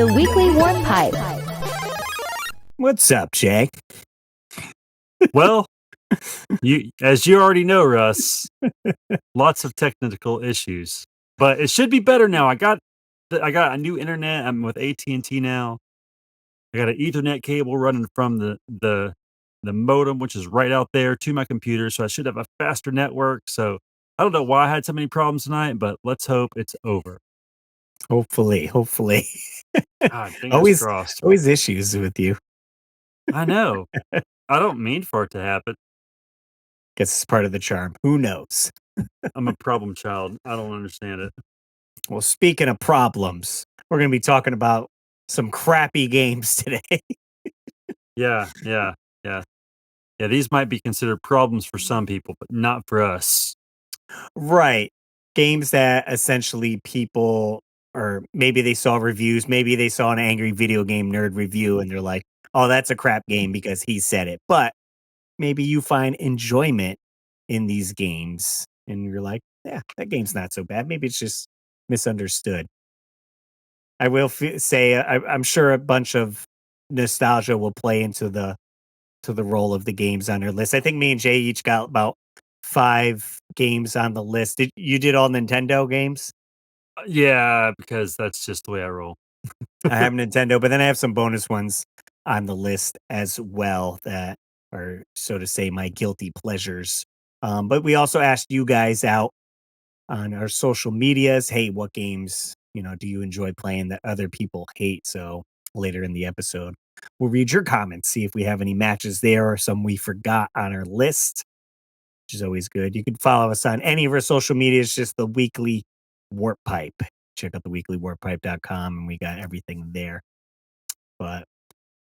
The Weekly Warm Pipe. What's up, Jay? Well, as you already know, Russ, lots of technical issues, but it should be better now. I got a new internet. I'm with AT&T now. I got an Ethernet cable running from the modem, which is right out there, to my computer, so I should have a faster network. So I don't know why I had so many problems tonight, but let's hope it's over. Hopefully. God, fingers always crossed. always issues with you. I know. I don't mean for it to happen. Guess it's part of the charm. Who knows? I'm a problem child. I don't understand it. Well, speaking of problems, we're going to be talking about some crappy games today. Yeah. Yeah, these might be considered problems for some people, but not for us. Right. Games that essentially people, or maybe they saw reviews, maybe they saw an angry video game nerd review and they're like, oh, that's a crap game because he said it. But maybe you find enjoyment in these games and you're like, yeah, that game's not so bad. Maybe it's just misunderstood. I will say I'm sure a bunch of nostalgia will play into the role of the games on our list. I think me and Jay each got about 5 games on the list. You did all Nintendo games? Yeah, because that's just the way I roll. I have Nintendo, but then I have some bonus ones on the list as well that are, so to say, my guilty pleasures. But we also asked you guys out on our social medias, hey, what games, do you enjoy playing that other people hate? So later in the episode, we'll read your comments, see if we have any matches there or some we forgot on our list, which is always good. You can follow us on any of our social medias, just the Weekly Warp Pipe. Check out the weeklywarpipe.com and we got everything there. But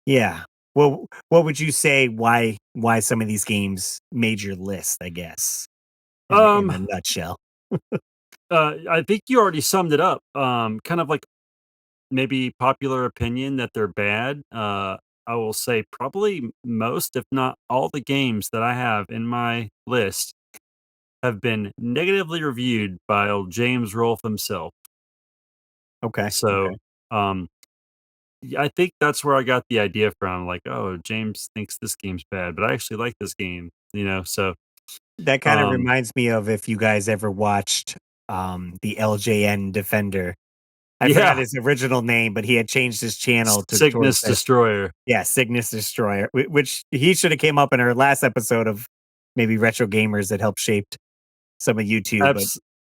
yeah, well, what would you say why some of these games made your list, I guess, in a nutshell? I think you already summed it up. Kind of like maybe popular opinion that they're bad. I will say probably most, if not all, the games that I have in my list have been negatively reviewed by old James Rolfe himself. Okay. So, um, I think that's where I got the idea from. Like, oh, James thinks this game's bad, but I actually like this game. So That kind of um, reminds me of if you guys ever watched the LJN Defender. I forgot yeah, his original name, but he had changed his channel to towards Cygnus that. Destroyer. Yeah, Cygnus Destroyer, which he should have came up in our last episode of maybe Retro Gamers that helped shaped some of YouTube, but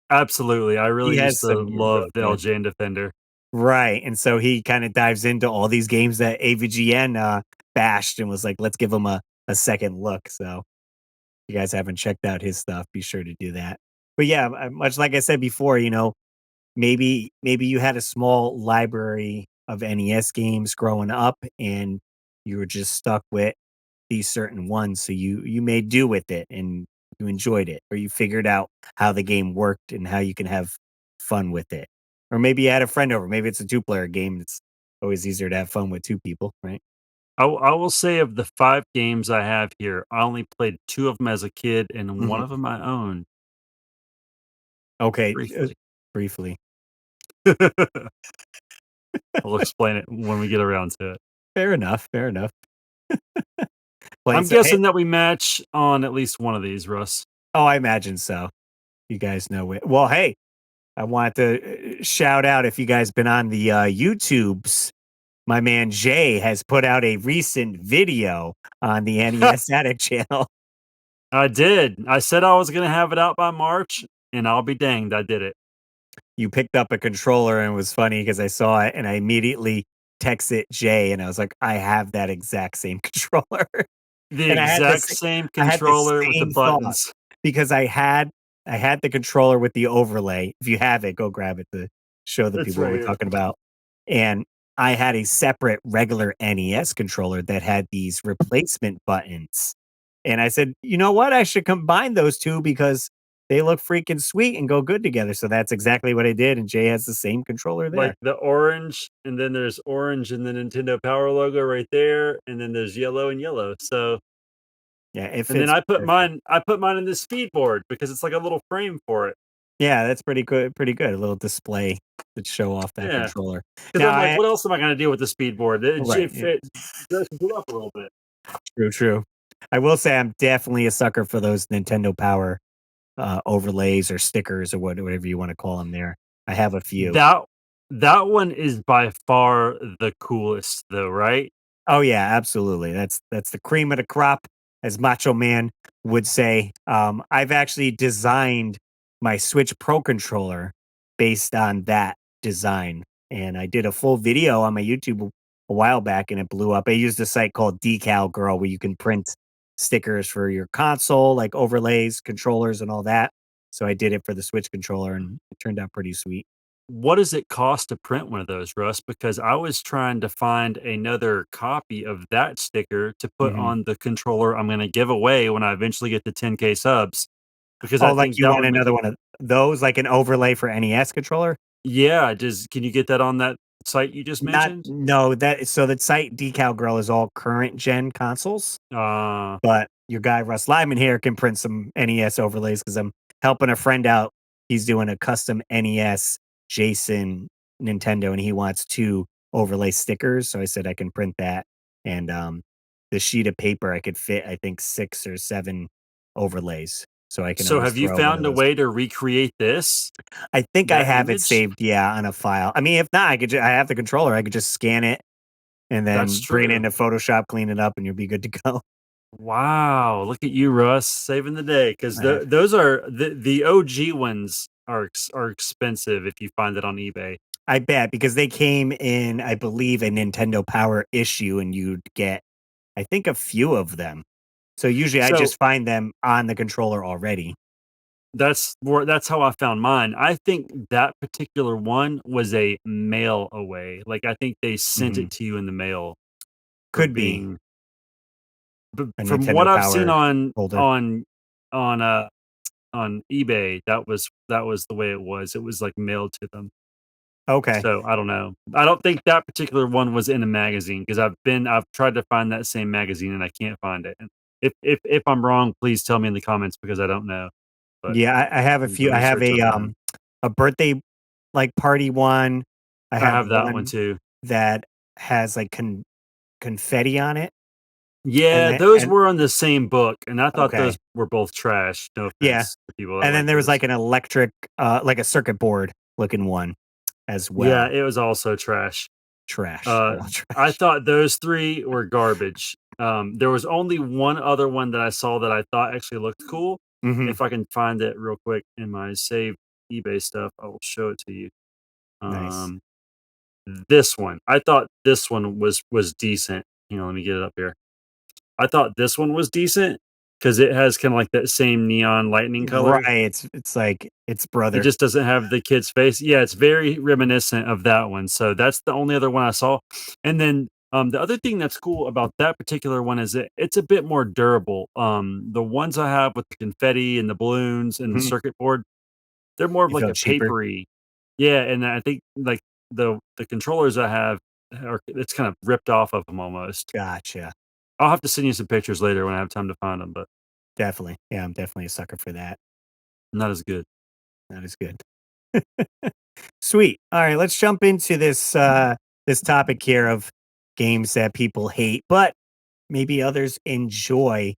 Absolutely. I he really used has to some real love the good. LJN Defender. Right, and so he kinda dives into all these games that AVGN, bashed and was like, "Let's give him a second look," so if you guys haven't checked out his stuff, be sure to do that. But yeah, much like I said before, maybe you had a small library of NES games growing up and you were just stuck with these certain ones, so you made do with it and you enjoyed it, or you figured out how the game worked and how you can have fun with it. Or maybe you had a friend over, maybe it's a two-player game, it's always easier to have fun with 2 people, right? I will say of the 5 games I have here, I only played 2 of them as a kid, and one Mhm. of them I own Okay, briefly. briefly. I'll explain it when we get around to it. Fair enough, fair enough. Playing I'm so hey guessing that we match on at least one of these, Russ. oh, I imagine so. You guys know it. Well, hey, I want to shout out if you guys been on the YouTubes. My man Jay has put out a recent video on the NES Addict channel. I did. I said I was gonna have it out by March, and I'll be danged, I did it. You picked up a controller and it was funny because I saw it and I immediately texted Jay and I was like, I have that exact same controller. The And exact same I had the controller with the same thought buttons. because I had the controller with the overlay. If you have it, go grab it to show the It's people what right we're here. talking about. And I had a separate regular NES controller that had these replacement buttons. And I said, you know what? I should combine those two because they look freaking sweet and go good together. So that's exactly what I did. And Jay has the same controller Like there. the orange, and then there's orange and the Nintendo Power logo right there, and then there's yellow and yellow. So, Yeah, it and then fits I put perfect. mine in this speed board because it's like a little frame for it. Yeah, that's pretty good. Pretty good. A little display to show off that Yeah, controller. because Now, I'm like, what else am I gonna do with the speed board? right, If yeah, it dresses it up a little bit. true, true. I will say I'm definitely a sucker for those Nintendo Power overlays or stickers or whatever you want to call them. There, I have a few. That that one is by far the coolest though, right? Oh yeah, absolutely. That's the cream of the crop, as Macho Man would say. I've actually designed my Switch Pro controller based on that design, and I did a full video on my YouTube a while back, and it blew up. I used a site called Decal Girl where you can print stickers for your console, like overlays, controllers, and all that. So I did it for the Switch controller, and it turned out pretty sweet. What does it cost to print one of those, Russ? Because I was trying to find another copy of that sticker to put Mhm. on the controller I'm gonna give away when I eventually get to 10K subs, because I Oh, like think you that want would make another it. one of those, like an overlay for NES controller? Yeah, does can you get that on that site you just Not mentioned? no, that so the site Decal Girl is all current gen consoles, Uh, but your guy Russ Lyman here can print some NES overlays because I'm helping a friend out. He's doing a custom NES Jason Nintendo, and he wants 2 overlay stickers, so I said I can print that, and, the sheet of paper, I could fit, I think, 6 or 7 overlays, so I can so always have you throw one of found a those. way to recreate this, I think I that have it image? saved, yeah, on a file. I mean, if not, I have the controller, I could just scan it and That's then bring it true. into Photoshop, clean it up, and you'll be good to go. Wow, look at you, Russ, saving the day. Because I those are the OG ones are expensive if you find it on eBay. I bet because they came in, I believe, a Nintendo Power issue, and you'd get, I think, a few of them. So usually I So just find them on the controller already. that's how I found mine. I think that particular one was a mail away. Like, I think they sent Mhm. it to you in the mail for Could be being b a from what Nintendo I've seen Power holder. on, on eBay, that was the way it was. It was, like, mailed to them. Okay. So, I don't know. I don't think that particular one was in a magazine because I've tried to find that same magazine and I can't find it. And if I'm wrong, please tell me in the comments because I don't know, but Yeah, I have a I'm gonna few. I have research up on it. a birthday, like, party one. I I have have that one one too. that has, like, confetti on it, and Yeah, then those and were on the same book, and I thought those okay. were both trash. No Yeah, offense to people that and then like there was, those. like, an electric, like a circuit board looking one as Yeah, well. it was also trash. Trash, Uh, all I trash. thought those 3 were garbage. There was only one other one that I saw that I thought actually looked cool. Mhm, If I can find it real quick in my saved eBay stuff, I will show it to you. nice. Um, this one, I thought this one was decent. You know, let me get it up here. I thought this one was decent because it has kinda like that same neon lightning color. Right, it's like its It brother. just doesn't have the kid's face. Yeah, it's very reminiscent of that one, so that's the only other one I saw, and then, the other thing that's cool about that particular one is it's a bit more durable. The ones I have with the confetti and the balloons and the Mhm, circuit board, they're more of you like felt a cheaper? papery. Yeah, and I think, like, the controllers I have are it's kind of ripped off of them almost. Gotcha. I'll have to send you some pictures later when I have time to find them, but Definitely. Yeah, I'm definitely a sucker for that. not as good. That is good. Sweet. Alright, let's jump into this topic here of games that people hate, but maybe others enjoy,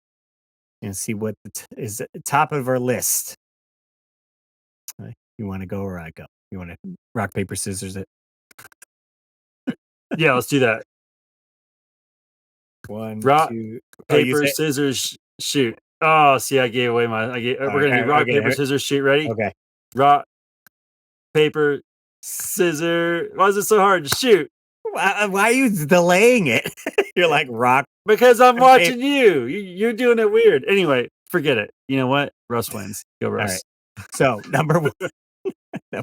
and see what is at the top of our list. You wanna go or I go? You wanna rock, paper, scissors it? Yeah, let's do that. 1, Rock, 2. Oh, you paper, say scissors, shoot. Oh, see, I gave away we're gonna do alright, rock, paper, okay, scissors, shoot. Ready? okay. Rock, paper, scissors. Why is it so hard to shoot? Why are you delaying it? You're like, rock, Because I'm paper. watching you. You're doing it weird. Anyway, forget it. You know what? Russ wins. Go Alright. Russ. So, number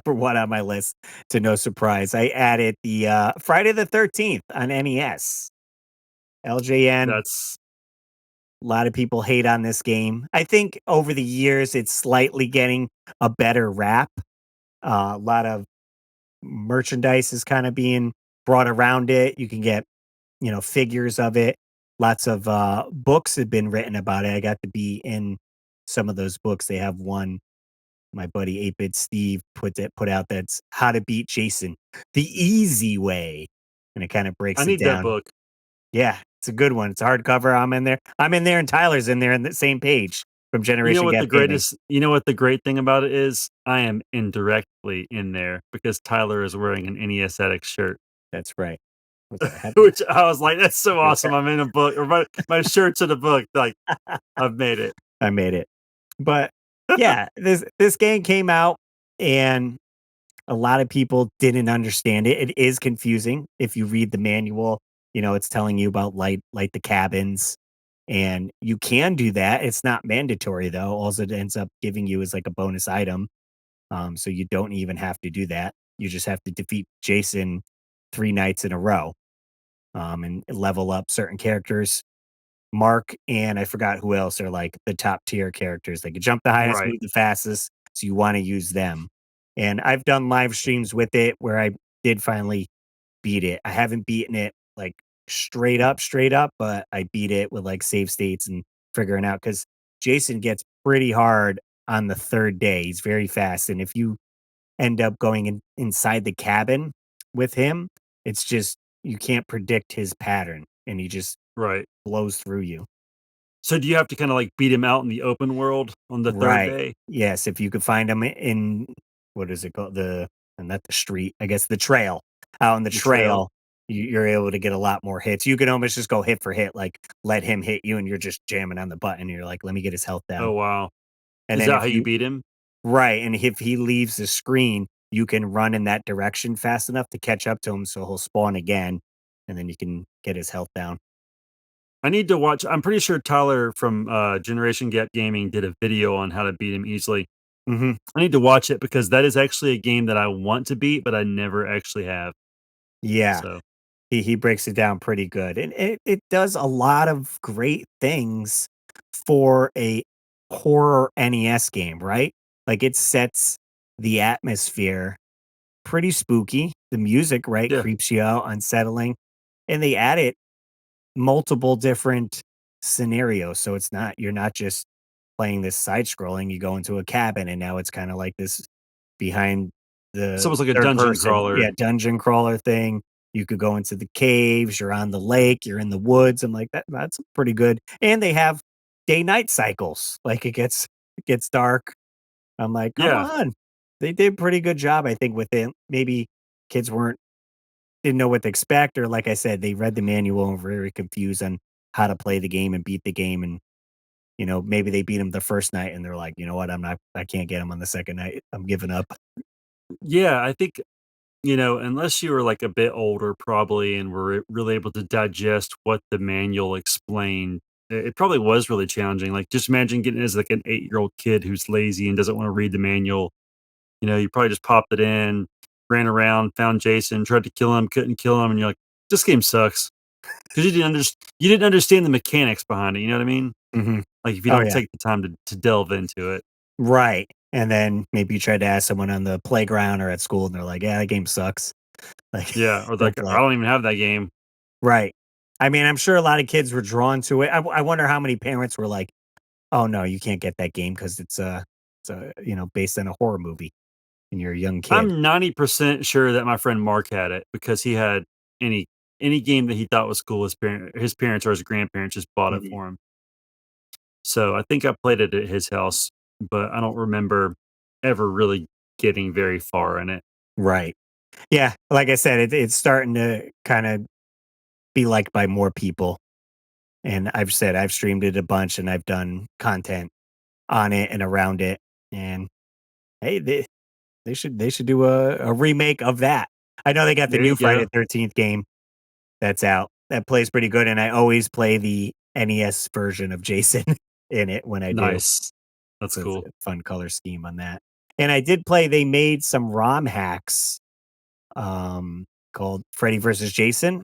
1 on my list, to no surprise, I added the, Friday the 13th on NES. LJN, That's a lot of people hate on this game. I think over the years, it's slightly getting a better rap. A lot of merchandise is kinda being brought around it. You can get, figures of it. Lots of, books have been written about it. I got to be in some of those books. They have one my buddy 8-Bit Steve put out that's How to Beat Jason the Easy Way, and it kinda I breaks it need that down. book. Yeah, it's a good one. It's a hardcover. I'm in there, and Tyler's in there in the same page from Generation Gap Gaming. You know what the great thing about it is? I am indirectly in there because Tyler is wearing an NES Addict shirt, That's right. What's that? How which I was like, "That's so to awesome. I'm in a book or my shirt's in a book." Like, I've made it. I made it. But, yeah, this game came out, and a lot of people didn't understand it. It is confusing if you read the manual, it's telling you about light the cabins, and you can do that. It's not mandatory though. All it ends up giving you is like a bonus item. So you don't even have to do that. You just have to defeat Jason 3 nights in a row, and level up certain characters. Mark and I forgot who else are like the top tier characters. They can jump the highest, Right. move the fastest, so you wanna use them. And I've done live streams with it where I did finally beat it. I haven't beaten it, like, straight up, but I beat it with, like, save states and figuring out because Jason gets pretty hard on the 3rd day. He's very fast, and if you end up going inside the cabin with him, it's just you can't predict his pattern, and he just Right. blows through you. So do you have to kinda, like, beat him out in the open world on the 3rd Right. day? Yes, if you could find them in what is it called? Not the street, I guess the trail. Out on the The trail? trail, you're able to get a lot more hits. You can almost just go hit for hit, like, let him hit you, and you're just jamming on the button. You're like, "Let me get his health Oh, down." wow. And Is then that if how you you beat him? right, and if he leaves the screen, you can run in that direction fast enough to catch up to him, so he'll spawn again, and then you can get his health down. I need to watch I'm pretty sure Tyler from, Generation Gap Gaming did a video on how to beat him easily. Mhm. I need to watch it because that is actually a game that I want to beat, but I never actually have. Yeah. So, He breaks it down pretty good, and it does a lot of great things for a horror NES game, right? Like, it sets the atmosphere pretty spooky. The music, right, yeah. creeps you out, unsettling, and they added multiple different scenarios, so you're not just playing this side scrolling, you go into a cabin, and now it's kinda like this behind It's the almost like a 3rd dungeon person, crawler. yeah, dungeon crawler thing. You could go into the caves, you're on the lake, you're in the woods. I'm like, that's pretty good. And they have day night cycles. Like it gets dark. I'm like, come Yeah. on. They did a pretty good job, I think, with it. Maybe kids didn't know what to expect, or like I said, they read the manual and were very confused on how to play the game and beat the game. And, maybe they beat them the first night and they're like, you know what, I can't get them on the second night. I'm giving up. Yeah, I think, unless you were, like, a bit older probably and were really able to digest what the manual explained, it probably was really challenging. Like, just imagine getting as, like, an 8-year-old kid who's lazy and doesn't wanna read the manual. You probably just popped it in, ran around, found Jason, tried to kill him, couldn't kill him, and you're like, "This game sucks," 'cause you didn't understand the mechanics behind it, you know what I mean? Hmm. Like, if you Oh, don't yeah. take the time to delve into it. Right, and then maybe you tried to ask someone on the playground or at school, and they're like, "Yeah, that game sucks." Like, Yeah, or don't like, play. "I don't even have that game." Right. I mean, I'm sure a lot of kids were drawn to it. I wonder how many parents were like, "Oh, no, you can't get that game because based on a horror movie, and you're a young kid." I'm 90% sure that my friend Mark had it because he had any any game that he thought was cool, his parents or his grandparents just bought it Mhm. for him. So, I think I played it at his house, but I don't remember ever really getting very far in it. Right. Yeah, like I said, it's starting to kinda be liked by more people, and I've streamed it a bunch, and I've done content on it and around it, and, hey, they should do a remake of that. I know they got the There you new Friday go. the 13th game that's out. That plays pretty good, and I always play the NES version of Jason in it when I do. Nice. That's So it's cool. a fun color scheme on that. And I did play they made some ROM hacks, um, called Freddy versus Jason,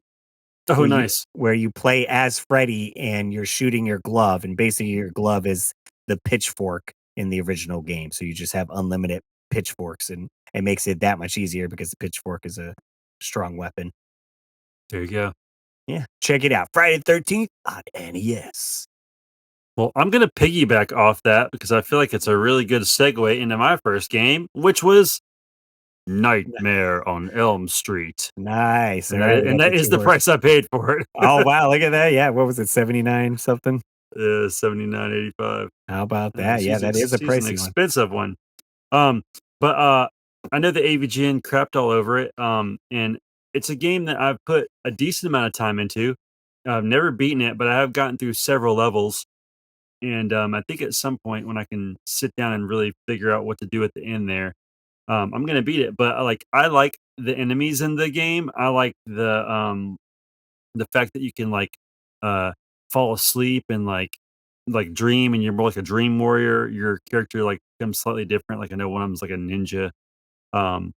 Oh, nice. where you play as Freddy and you're shooting your glove, and basically your glove is the pitchfork in the original game. So you just have unlimited pitchforks, and it makes it that much easier because the pitchfork is a strong weapon. There you go. Yeah, check it out. Friday the 13th on NES. Well, I'm gonna piggyback off that because I feel like it's a really good segue into my first game, which was N Nightmare on Elm Street, nice, and alright, we and got that your is 2 the price horses. I paid for it. Oh, wow, look at that, yeah, what was it, 79 something? 79.85. How about that? Yeah, that is a She's an pricey one. expensive one. Um, but, I know the AVGN crapped all over it, and it's a game that I've put a decent amount of time into. I've never beaten it, but I have gotten through several levels, and, I think at some point when I can sit down and really figure out what to do at the end there, I'm gonna beat it, but, I like the enemies in the game. I like the fact that you can, uh, fall asleep and, dream, and you're more like a dream warrior. Your character, becomes slightly different. Like, I know one of them's like a ninja. Um,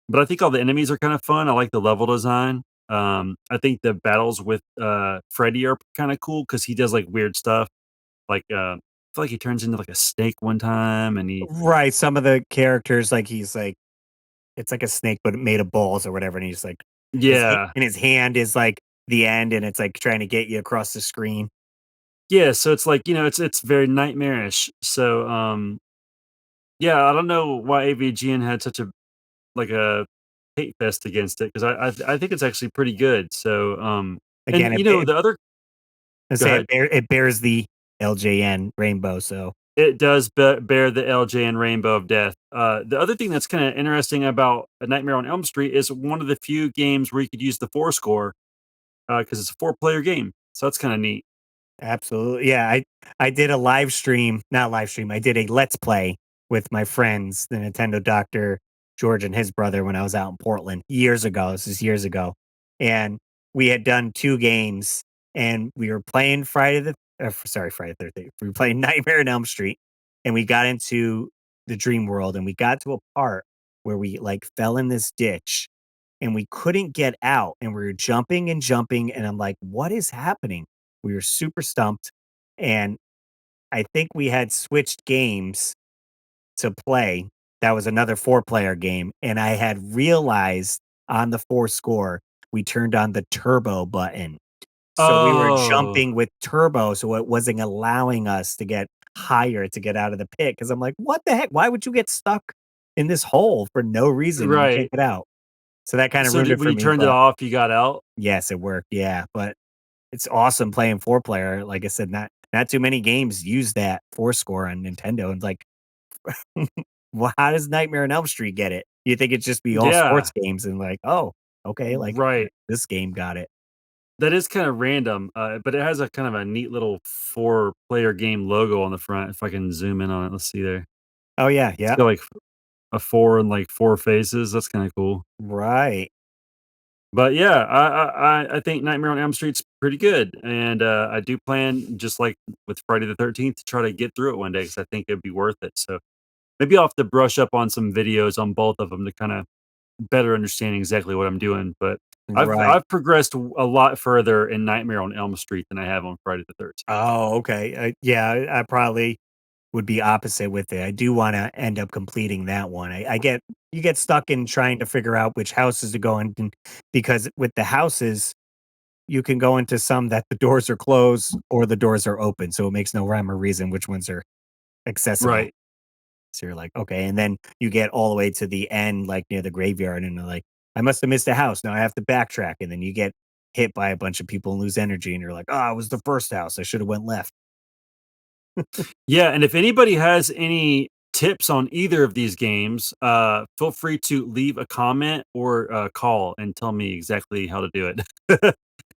but I think all the enemies are kind of fun. I like the level design. I think the battles with, Freddy are kinda cool because he does, weird stuff. I feel like he turns into, a snake one time, and he Right, some of the characters, he's like it's like a snake, but made of balls or whatever, and he's like Yeah. his hand is, like, the end, and it's, like, trying to get you across the screen. Yeah, so it's it's very nightmarish. So, yeah, I don't know why AVGN had such a hate fest against it, 'cause I think it's actually pretty good. So, and, Again, the other I go say ahead. it bears the LJN rainbow, so It does bear the LJN Rainbow of Death. The other thing that's kinda interesting about A Nightmare on Elm Street is one of the few games where you could use the 4 score, because it's a four-player game, so that's kinda neat. absolutely. Yeah, I did a live stream, not live stream, I did a let's play with my friends, the Nintendo doctor, George and his brother when I was out in Portland years ago. This is years ago. And we had done 2 games and we were playing Friday the 13th. We were playing Nightmare on Elm Street and we got into the dream world and we got to a part where we fell in this ditch and we couldn't get out and we were jumping and jumping and I'm like, what is happening? We were super stumped, and I think we had switched games to play. That was another four-player game, and I had realized on the 4 score, we turned on the turbo button. So we were Oh, jumping with turbo, so it wasn't allowing us to get higher to get out of the pit. Because 'cause I'm like, "What the heck? Why would you get stuck in this hole for no reason and you can't right. get out?" So that kinda So ruined did it when for you me, turned it but off, you got out? yes, it worked, yeah, but it's awesome playing 4-player. Like I said, not too many games use that 4 score on Nintendo, and well, how does Nightmare on Elm Street get it? You think it'd just be all Yeah, sports games and oh, okay, right. this game got it. That is kinda random, but it has a kind of a neat little four-player game logo on the front, if I can zoom in on it, let's see there. Oh, yeah, It's yeah, got, a 4 and, 4 faces, that's kinda cool. right. But, yeah, I think Nightmare on Elm Street's pretty good, and, I do plan, just like with Friday the 13th, to try to get through it one day because I think it'd be worth it. So, maybe I'll have to brush up on some videos on both of them to kinda better understand exactly what I'm doing, but Right. I've progressed a lot further in Nightmare on Elm Street than I have on Friday the 13th. Oh, okay, yeah, I probably would be opposite with it. I do wanna end up completing that one. I get you get stuck in trying to figure out which houses to go in because with the houses you can go into some that the doors are closed or the doors are open, so it makes no rhyme or reason which ones are accessible. Right. So you're like, "Okay," and then you get all the way to the end, near the graveyard, and they're like, "I must have missed a house, now I have to backtrack," and then you get hit by a bunch of people and lose energy, and you're like, "Oh, it was the first house, I shoulda went left." Yeah, and if anybody has any tips on either of these games, feel free to leave a comment or, call and tell me exactly how to do it.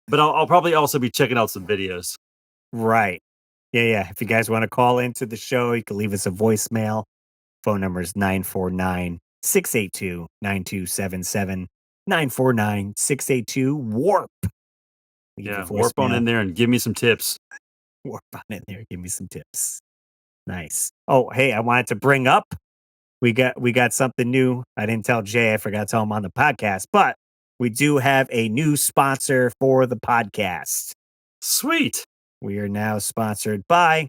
But I'll probably also be checking out some videos. Right. Yeah, yeah, if you guys wanna call into the show, you can leave us a voicemail. Phone number is 949-682-9277, 949-682-WARP. Leave a Yeah, warp on voicemail. in there and give me some tips. Warp on in there, give me some tips. Nice. Oh, hey, I wanted to bring up, we got something new. I didn't tell Jay, I forgot to tell him on the podcast, but we do have a new sponsor for the podcast. Sweet. We are now sponsored by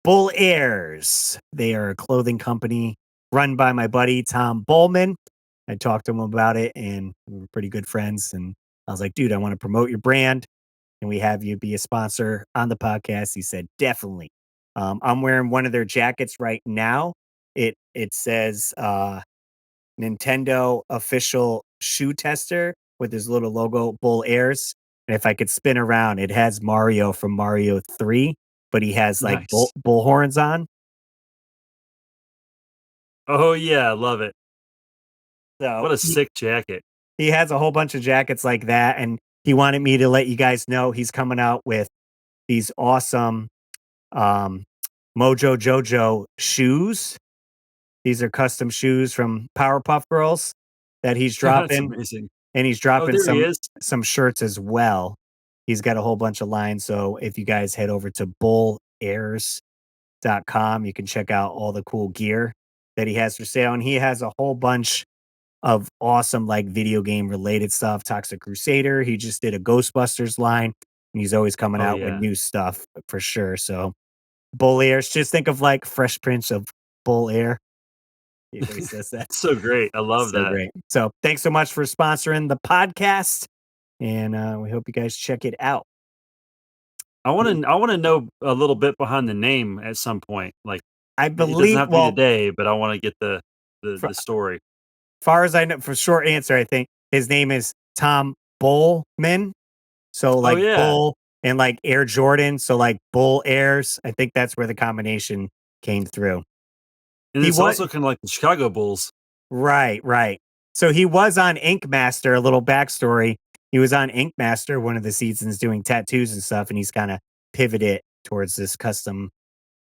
Bull Airs. They are a clothing company run by my buddy Tom Bullman. I talked to him about it and we were pretty good friends. And I was like, dude, I want to promote your brand. And we have you be a sponsor on the podcast. He said, definitely. I'm wearing one of their jackets right now. It says Nintendo official shoe tester with his little logo, Bull Airs. And if I could spin around, it has Mario from Mario 3, but he has like Nice. bull horns on. Oh, yeah, I love it. So What a sick jacket. he has a whole bunch of jackets like that. And he wanted me to let you guys know he's coming out with these awesome um, Mojo Jojo shoes. These are custom shoes from Powerpuff Girls that he's That's dropping, amazing. and he's Oh, dropping there he is. some shirts as well. He's got a whole bunch of lines. So if you guys head over to bullairs.com, you can check out all the cool gear that he has for sale. And he has a whole bunch of awesome like video game related stuff. Toxic Crusader. He just did a Ghostbusters line, and he's always coming Oh, out with yeah. new stuff for sure. So Bull Airs, just think of like Fresh Prince of Bull Air. He always says that. So great. I love So that. great. So thanks so much for sponsoring the podcast, and we hope you guys check it out. I wanna know a little bit behind the name at some point. Like, I it doesn't believe, have to be well, today, but I wanna get for, the story. far as I know, for short answer, I think his name is Tom Bullman. So Oh, like yeah. Bull and like Air Jordan. So like Bull Airs. I think that's where the combination came through. And He it's was also kinda like the Chicago Bulls. right, right. So he was on Ink Master. A little backstory: he was on Ink Master one of the seasons doing tattoos and stuff, and he's kind of pivoted towards this custom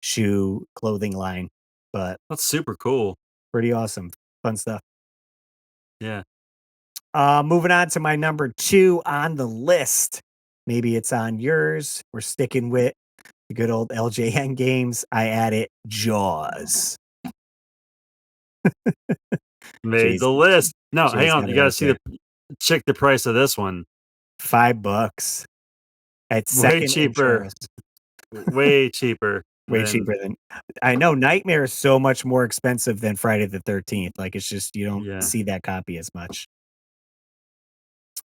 shoe clothing line. But That's super cool. pretty awesome, fun stuff. Yeah. Moving on to my number two on the list. Maybe it's on yours. We're sticking with the good old LJN games. I added Jaws. Made Jay's the list. No, hang Jay's on, got it you gotta right see there. check the price of this one. $5 at Way second and cheaper, Charles. way cheaper Way than cheaper than I know. Nightmare is so much more expensive than Friday the 13th. Like it's just you don't yeah. see that copy as much.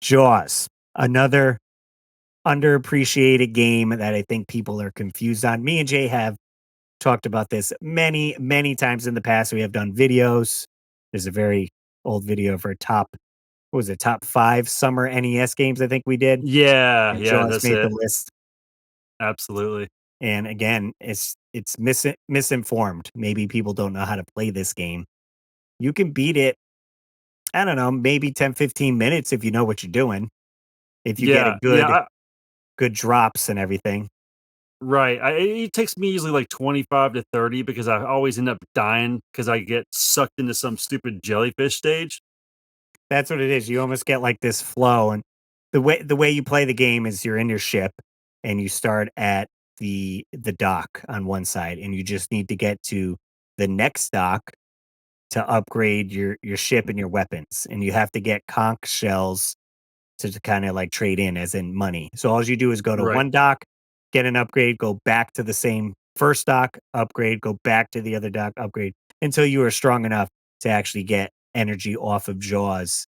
Jaws, another underappreciated game that I think people are confused on. Me and Jay have talked about this many, many times in the past. We have done videos. There's a very old video of our top, what was it, top 5 summer NES games I think we did, Yeah, and yeah, Jaws that's made the it. list. Absolutely. And again, it's misinformed. Maybe people don't know how to play this game. You can beat it, I don't know, maybe 10, 15 minutes if you know what you're doing. If you get a Yeah, yeah, good drops and everything. right. It takes me usually like 25 to 30 because I always end up dying because I get sucked into some stupid jellyfish stage. That's what it is. You almost get like this flow, and the way you play the game is you're in your ship and you start at the dock on one side, and you just need to get to the next dock to upgrade your ship and your weapons, and you have to get conch shells to kind of like trade in as in money. So all you do is go to Right. one dock, get an upgrade, go back to the same first dock, upgrade, go back to the other dock, upgrade until you are strong enough to actually get energy off of Jaws.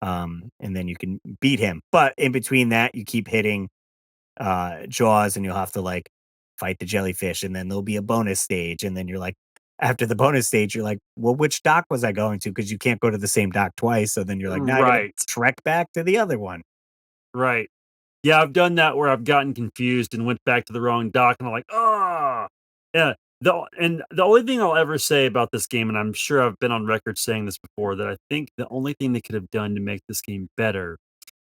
And then you can beat him. But in between that, you keep hitting Jaws and you'll have to like fight the jellyfish, and then there'll be a bonus stage. And then you're like, after the bonus stage, you're like, well, which dock was I going to? Because you can't go to the same dock twice. So then you're like, now I gotta Right. trek back to the other one. Right. Yeah, I've done that where I've gotten confused and went back to the wrong dock, and I'm like, "Ah!" Yeah, the only thing I'll ever say about this game, and I'm sure I've been on record saying this before, that I think the only thing they could have done to make this game better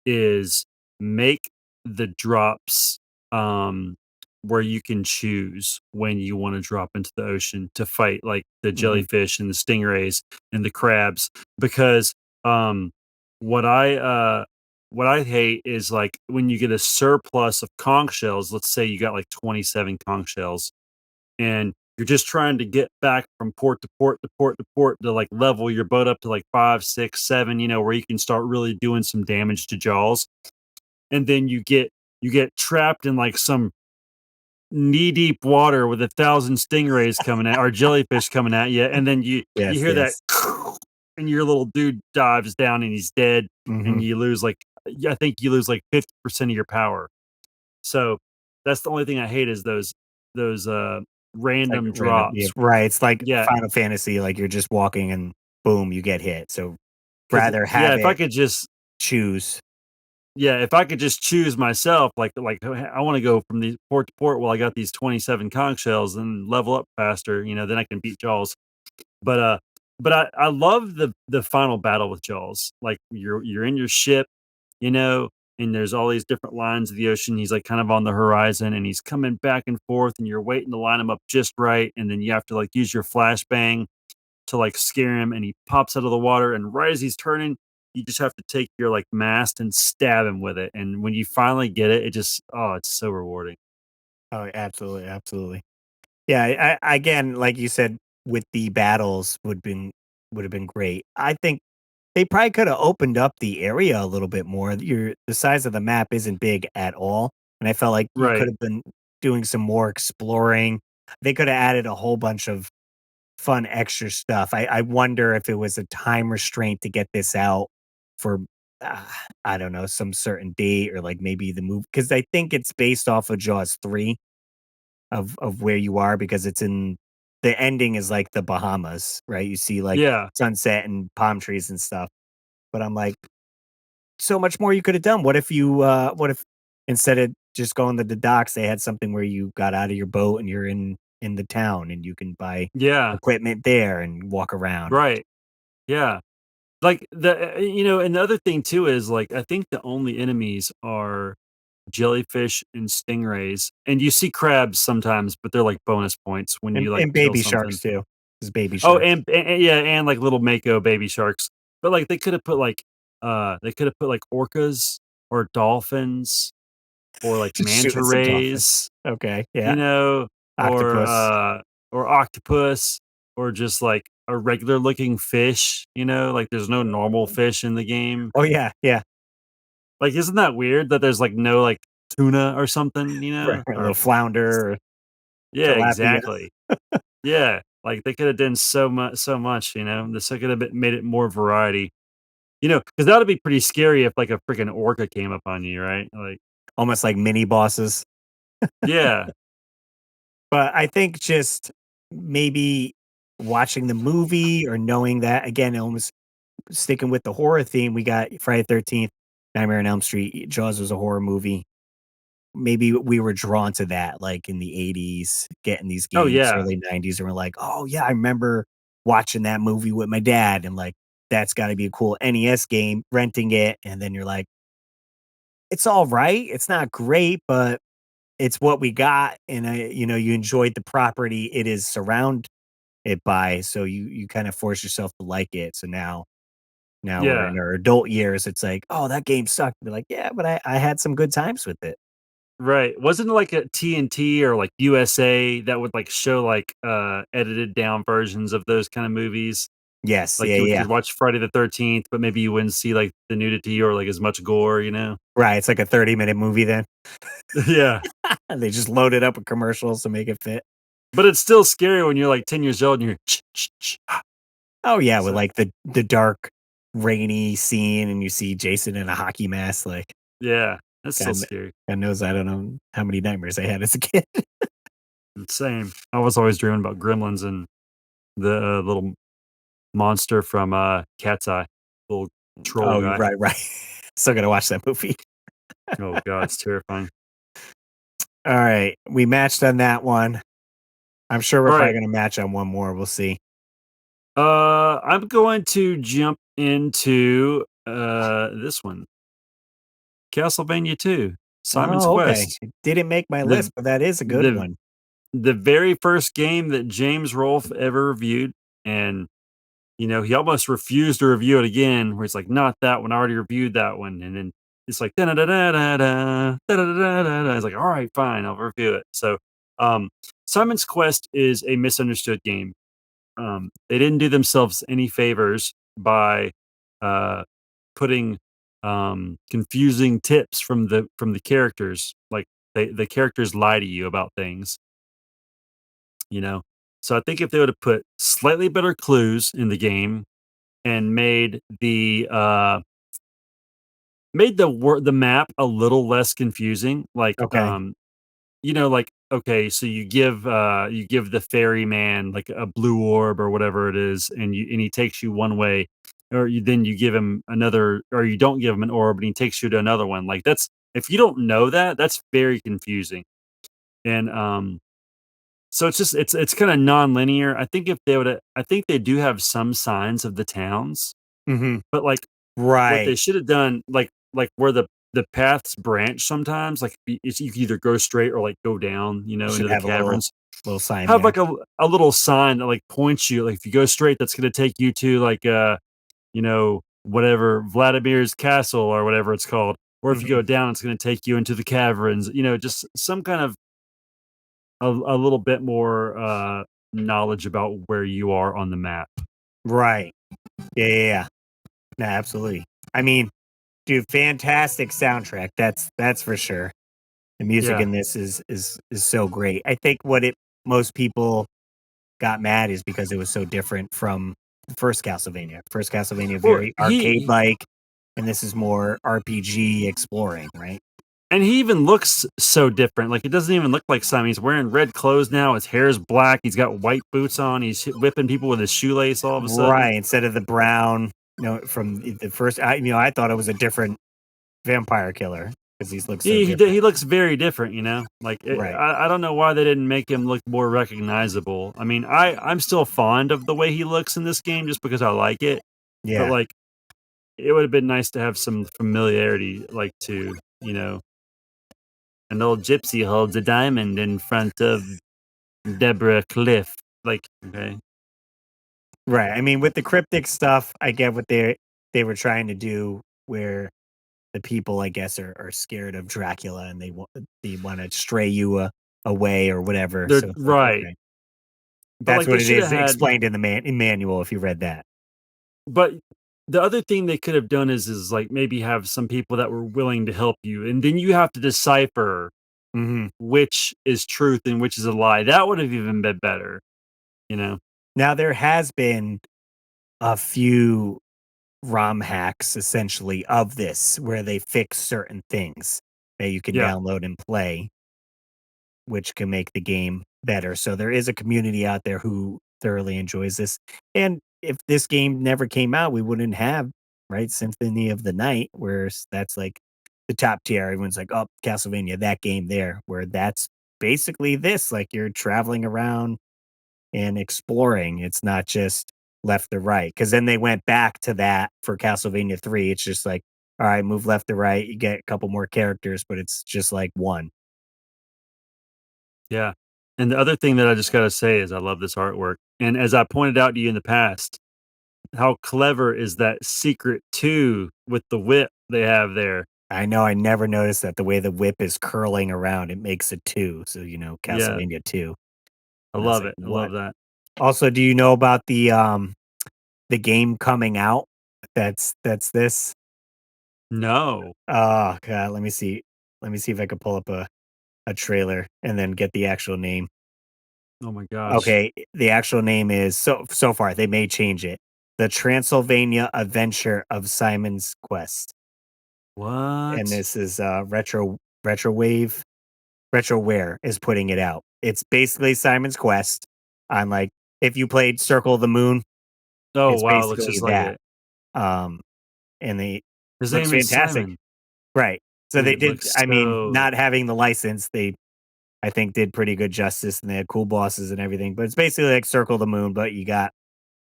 is make the drops, um, where you can choose when you wanna drop into the ocean to fight, like, the Mhm. jellyfish and the stingrays and the crabs, because, um, what I, uh what I hate is, like, when you get a surplus of conch shells, let's say you got, like, 27 conch shells, and you're just trying to get back from port to port to port to port to, like, level your boat up to, like, 5, 6, 7, where you can start really doing some damage to Jaws, and then you get trapped in, like, some knee-deep water with 1,000 stingrays coming at or jellyfish coming at you, and then you Yes, hear that, yes. and your little dude dives down and he's dead, and Mhm. you lose, like I think you lose, like, 50% of your power. So, that's the only thing I hate is those, It's like random random, yeah, drops. right. It's like Yeah, Final Fantasy, like you're just walking and boom, you get hit. So because rather yeah, have if I it could just choose. yeah, if I could just choose myself, like I want to go from the port to port. Well, I got these 27 conch shells and level up faster. Then I can beat Jaws. But I love the final battle with Jaws. Like you're in your ship, you know, and there's all these different lines of the ocean. He's like kind of on the horizon, and he's coming back and forth, and you're waiting to line him up just right, and then you have to like use your flashbang to like scare him, and he pops out of the water, and right as he's turning, you just have to take your like mast and stab him with it. And when you finally get it, it just it's so rewarding. Oh, absolutely, absolutely. Yeah, again, like you said, with the battles would have been great. I think they probably could have opened up the area a little bit more. The size of the map isn't big at all, and I felt like you could Right. have been doing some more exploring. They could have added a whole bunch of fun extra stuff. I wonder if it was a time restraint to get this out for uh, I don't know, some certain date or like maybe the move because I think it's based off of Jaws 3 of where you are because it's in the ending is like the Bahamas, right? You see like Yeah. sunset and palm trees and stuff. But I'm like, so much more you could have done. What if instead of just going to the docks, they had something where you got out of your boat and you're in the town and you can buy Yeah. equipment there and walk around. Right. Yeah. Like, and the other thing too is, like, I think the only enemies are jellyfish and stingrays, and you see crabs sometimes, but they're, like, bonus points when you, like, And kill baby something. sharks too. There's baby Oh, sharks. yeah, and, like, little mako baby sharks. But, like, they coulda put, like, orcas or dolphins or, like, Just manta shooting some dolphins. rays, Okay, you yeah. know, Octopus. or octopus, or just, like, a regular looking fish, like, there's no normal fish in the game. Oh yeah, yeah. Like, isn't that weird that there's, like, no, like, tuna or something, Right, right, a little Or flounder or yeah, tilapia. exactly. Yeah, like, they coulda done so much, This coulda been made it more variety, because that would be pretty scary if, like, a freaking orca came up on you, right? Like Almost like mini bosses. yeah. But I think just maybe watching the movie or knowing that again, almost sticking with the horror theme, we got Friday 13th, Nightmare on Elm Street, Jaws was a horror movie. Maybe we were drawn to that, like, in the '80s, getting these Oh, games, yeah. early '90s, and we're like, "Oh, yeah, I remember watching that movie with my dad," and, like, that's gotta be a cool NES game, renting it, and then you're like, "It's alright, it's not great, but it's what we got," and you enjoyed the property it is surround it by, so you kinda force yourself to like it, so now we're Yeah. in our adult years, it's like, "Oh, that game sucked." Be like, "Yeah, but I had some good times with it." Right. Wasn't it like a TNT or, like, USA that would, like, show, like, edited down versions of those kinda movies? Yes, Like, yeah, you yeah. could watch Friday the 13th, but maybe you wouldn't see, like, the nudity or, like, as much gore? Right, it's like a 30-minute movie then. Yeah. And they just load it up with commercials to make it fit. But it's still scary when you're, like, 10 years old and you're "Ch ch ch ah." Oh, yeah, with, So, like, the dark, rainy scene, and you see Jason in a hockey mask, like, yeah, that's still God scary. God knows I don't know how many nightmares I had as a kid. Same. I was always dreaming about gremlins and the, little monster from, Cat's Eye, little troll Oh, you're guy. right, right. Still gotta watch that movie. Oh god, it's terrifying. Alright, we matched on that one. I'm sure we're probably Alright, gonna match on one more, we'll see. I'm going to jump into, this one, Castlevania 2, Simon's Oh, okay. Quest. It didn't make my The list, but that is a good the one. the very first game that James Rolfe ever reviewed, and, he almost refused to review it again, where he's like, "Not that one, I already reviewed that one," and then it's like, "Da-da-da-da-da-da, da-da-da-da-da-da." He's like, "Alright, fine, I'll review it." So, um, Simon's Quest is a misunderstood game. They didn't do themselves any favors by, uh, putting, confusing tips from the characters, like, the characters lie to you about things, you know? So I think if they would've put slightly better clues in the game and made the map a little less confusing, like, Okay. like, okay, so you give the ferryman like a blue orb or whatever it is, and he takes you one way, or then you give him another, or you don't give him an orb and he takes you to another one. Like that's if you don't know that, that's very confusing. And so it's kind of non-linear. I think if they would, I think they do have some signs of the towns, Mhm. but like what they Right. should have done, like where the paths branch sometimes, like you can either go straight or like go down, Should into the have a caverns. little sign Have there. like a little sign that like points you. Like if you go straight, that's gonna take you to like whatever Vladimir's castle or whatever it's called. Or if you Mhm. go down, it's gonna take you into the caverns. Just some kind of a little bit more knowledge about where you are on the map. Right. Yeah, yeah, yeah. No, absolutely. I mean, dude, fantastic soundtrack. That's for sure. The music Yeah. in this is so great. I think what it most people got mad is because it was so different from the first Castlevania. First Castlevania Well, very arcade like, and this is more RPG exploring, right? he even looks so different. Like it doesn't even look like Simon. He's wearing red clothes now. His hair's black. He's got white boots on. He's whipping people with his shoelace all of a sudden. Right. Instead of the brown, from the first, I thought it was a different vampire killer because these look so different. He looks very different. Like Right. I don't know why they didn't make him look more recognizable. I mean, I'm still fond of the way he looks in this game just because I like it. But Yeah. like, it would have been nice to have some familiarity, like to you know, an old gypsy holds a diamond in front of Deborah Cliff. Like, okay, Right. I mean, with the cryptic stuff, I get what they were trying to do, where the people, I guess, are scared of Dracula and they want to stray you away or whatever. they're So it's like, right. okay, But that's like they what it should have is had explained in the manual. If you read that. but the other thing they could have done is like maybe have some people that were willing to help you, and then you have to decipher Hmm. which is truth and which is a lie. That would have even been better, you know? Now there has been a few ROM hacks, essentially, of this where they fix certain things that you can Yeah. download and play, which can make the game better. So there is a community out there who thoroughly enjoys this. And if this game never came out, we wouldn't have, right, Symphony of the Night, where that's like the top tier. Everyone's like, oh, Castlevania, that game there, where that's basically this. Like you're traveling around and exploring. It's not just left to right. Cause then they went back to that for Castlevania 3. It's just like, all right, move left to right. You get a couple more characters, but it's just like one. Yeah. And the other thing that I just gotta say is I love this artwork. And as I pointed out to you in the past, how clever is that secret 2 with the whip they have there? I know I never noticed that the way the whip is curling around, it makes a 2. So, Yeah, Castlevania 2. I And I was love like, it. I "What?" love that. Also, do you know about the game coming out that's this? No. Oh god, let me see. Let me see if I could pull up a trailer and then get the actual name. Oh my gosh. Okay, the actual name is so far, they may change it. The Transylvania Adventure of Simon's Quest. And What? this is Retrowave Retroware is putting it out. It's basically Simon's Quest on, like, if you played Circle of the Moon, Oh, it's wow, it looks basically just like that. it. Um, and they His looks name is fantastic. Simon. Right. So Dude, they it did, looks I mean, so not having the license, they I think did pretty good justice, and they had cool bosses and everything, but it's basically like Circle of the Moon, but you got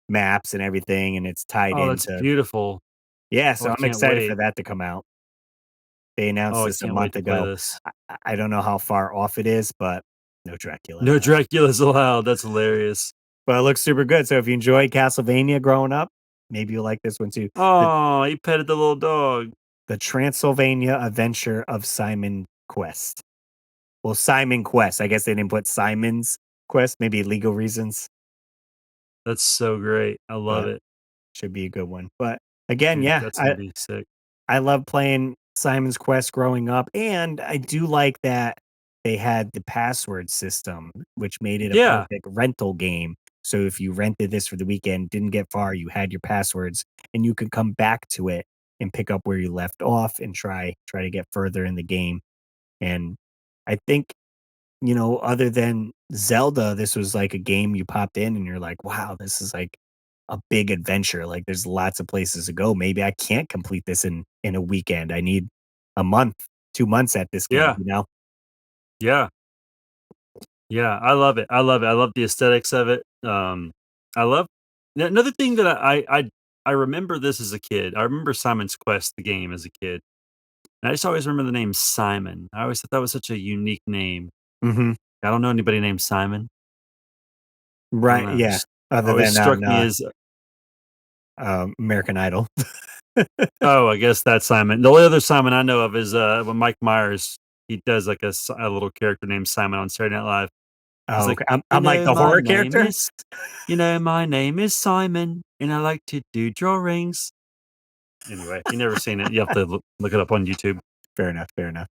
maps and everything, and it's tied oh, that's into. beautiful. Yeah, Oh, so I I'm can't excited for wait. that to come out. They announced Oh, I this a can't wait month to play ago. this. I don't know how far off it is, but no Dracula No allowed. Dracula's allowed. That's hilarious. But it looks super good. So if you enjoyed Castlevania growing up, maybe you'll like this one too. The Oh, he petted the little dog. the Transylvania Adventure of Simon Quest. Well, Simon Quest. I guess they didn't put Simon's Quest, maybe legal reasons, That's so great. I love but it. should be a good one. But again, Dude, yeah, that's gonna be sick. I love playing Simon's Quest growing up, and I do like that they had the password system, which made it a Yeah. perfect rental game. So if you rented this for the weekend, didn't get far, you had your passwords, and you could come back to it and pick up where you left off and try to get further in the game. And I think other than Zelda, this was like a game you popped in and you're like, wow, this is like a big adventure. Like there's lots of places to go. Maybe I can't complete this in a weekend. I need a month, 2 months at this game, Yeah, yeah, yeah. I love it. I love it. I love the aesthetics of it. I love another thing that I remember this as a kid. I remember Simon's Quest, the game, as a kid. And I just always remember the name Simon. I always thought that was such a unique name. Mhm. I don't know anybody named Simon. I don't Right, know. yeah. Just Other always than struck on, me as American Idol. oh, I guess that's Simon. The only other Simon I know of is when Mike Myers. He does like a little character named Simon on Saturday Night Live. He's Oh, like, okay. I'm like the horror character? my name is Simon, and I like to do drawings. Anyway, if you never seen it, you have to look it up on YouTube. Fair enough, fair enough.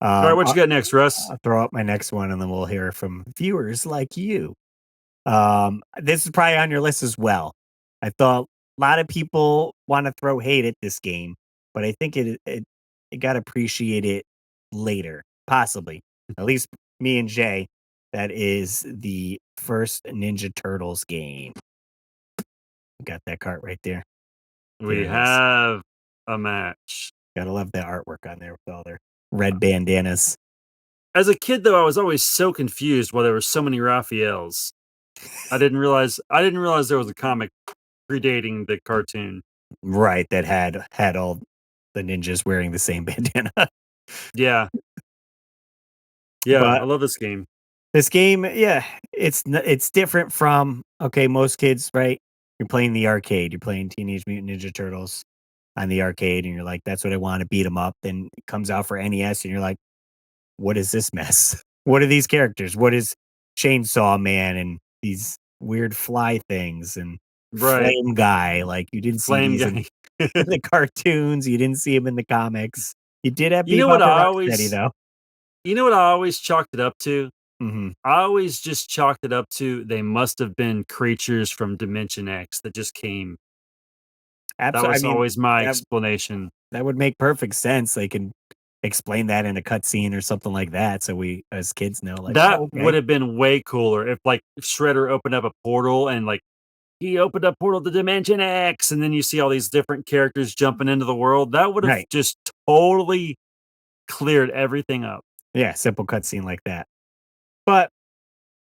All right, Um, what you I'll got next, Russ? I'll throw up my next one, and then we'll hear from viewers like you. This is probably on your list as well. I thought a lot of people wanna throw hate at this game, but I think it got appreciated later, possibly. At least me and Jay. That is the first Ninja Turtles game. Got that cart right there. There We it is. have a match. Gotta love that artwork on there with all their red bandanas. As a kid, though, I was always so confused why there were so many Raphaels. I didn't realize there was a comic predating the cartoon. Right, that had all the ninjas wearing the same bandana. Yeah, yeah, But I love this game. this game, yeah, it's different from okay, most kids, right? You're playing the arcade, you're playing Teenage Mutant Ninja Turtles on the arcade, and you're like, "That's what I want to beat them up." Then it comes out for NES, and you're like, "What is this mess? What are these characters? What is Chainsaw Man and these weird fly things and Right, Flame Guy?" Like you didn't see Flame these in Gang. in the cartoons, you didn't see them in the comics. You did have You know what Bebop and I Rocksteady always though. you know what I always chalked it up to? Mhm. I always just chalked it up to they must have been creatures from Dimension X that just came. That I was mean, always my that explanation. that would make perfect sense. They can explain that in a cutscene or something like that, so we as kids know, like, That "Oh, would okay." have been way cooler if, like, Shredder opened up a portal and, like, he opened up portal to Dimension X, and then you see all these different characters jumping into the world. That would have Right. just totally cleared everything up. Yeah, simple cutscene like that. But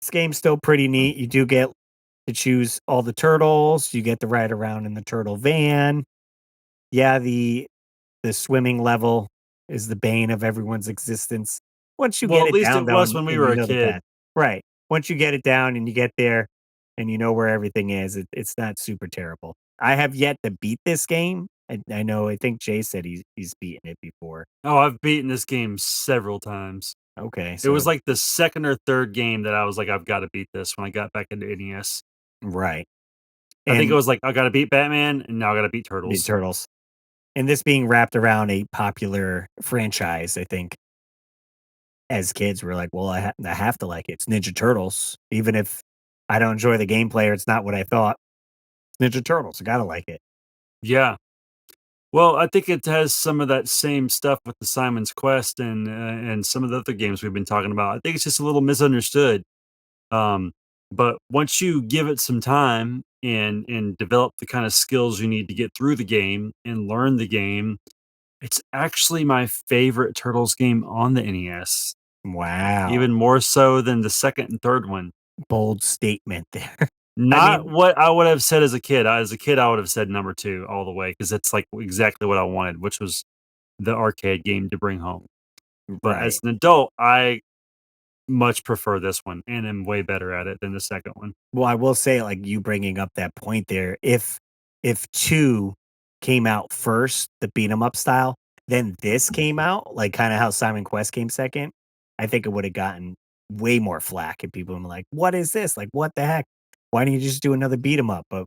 this game's still pretty neat. You do get to choose all the turtles, you get to ride around in the turtle van. Yeah, the swimming level is the bane of everyone's existence. Once you Well, get at it least down, it was down, when we and were you a know the kid. path. Right. Once you get it down and you get there and you know where everything is, it's not super terrible. I have yet to beat this game. I know, I think Jay said he's beaten it before. Oh, I've beaten this game several times. Okay, It so was like the 2nd or 3rd game that I was like, "I've gotta beat this," when I got back into NES. right. I think it And was like, "I gotta beat Batman, and now I gotta beat the Turtles." turtles. And this being wrapped around a popular franchise, I think as kids we're like, well, I have to like it. It's Ninja Turtles. Even if I don't enjoy the gameplay or it's not what I thought, Ninja Turtles. I gotta like it. Yeah. Well, I think it has some of that same stuff with the Simon's Quest and some of the other games we've been talking about. I think it's just a little misunderstood. Um, but once you give it some time and develop the kind of skills you need to get through the game and learn the game, it's actually my favorite Turtles game on the NES, Wow. even more so than the 2nd and 3rd one. Bold statement there. I Not mean, what I would have said as a kid. As a kid, I would have said number 2 all the way because it's like exactly what I wanted, which was the arcade game to bring home. But as right. an adult, I much prefer this one and am way better at it than the 2nd one. Well, I will say, like you bringing up that point there, if two came out first, the beat 'em up style, then this came out, like kind of how Simon Quest came second, I think it would have gotten way more flack and people were like, "What is this? Like, what the heck? Why don't you just do another beat 'em up?" But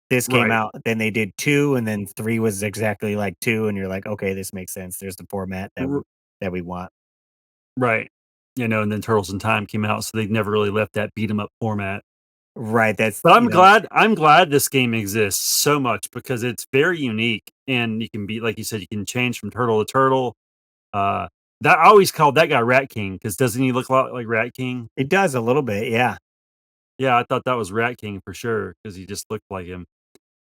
this came Right. out, then they did two, and then three was exactly like two, and you're like, okay, this makes sense. There's the format R that we want. right. And then Turtles in Time came out, so they never really left that beat 'em up format. Right. That's But I'm glad this game exists so much because it's very unique, and you can be like you said, you can change from turtle to turtle. That I always called that guy Rat King because doesn't he look a lot like Rat King? It does a little bit, yeah. Yeah, I thought that was Rat King for sure because he just looked like him.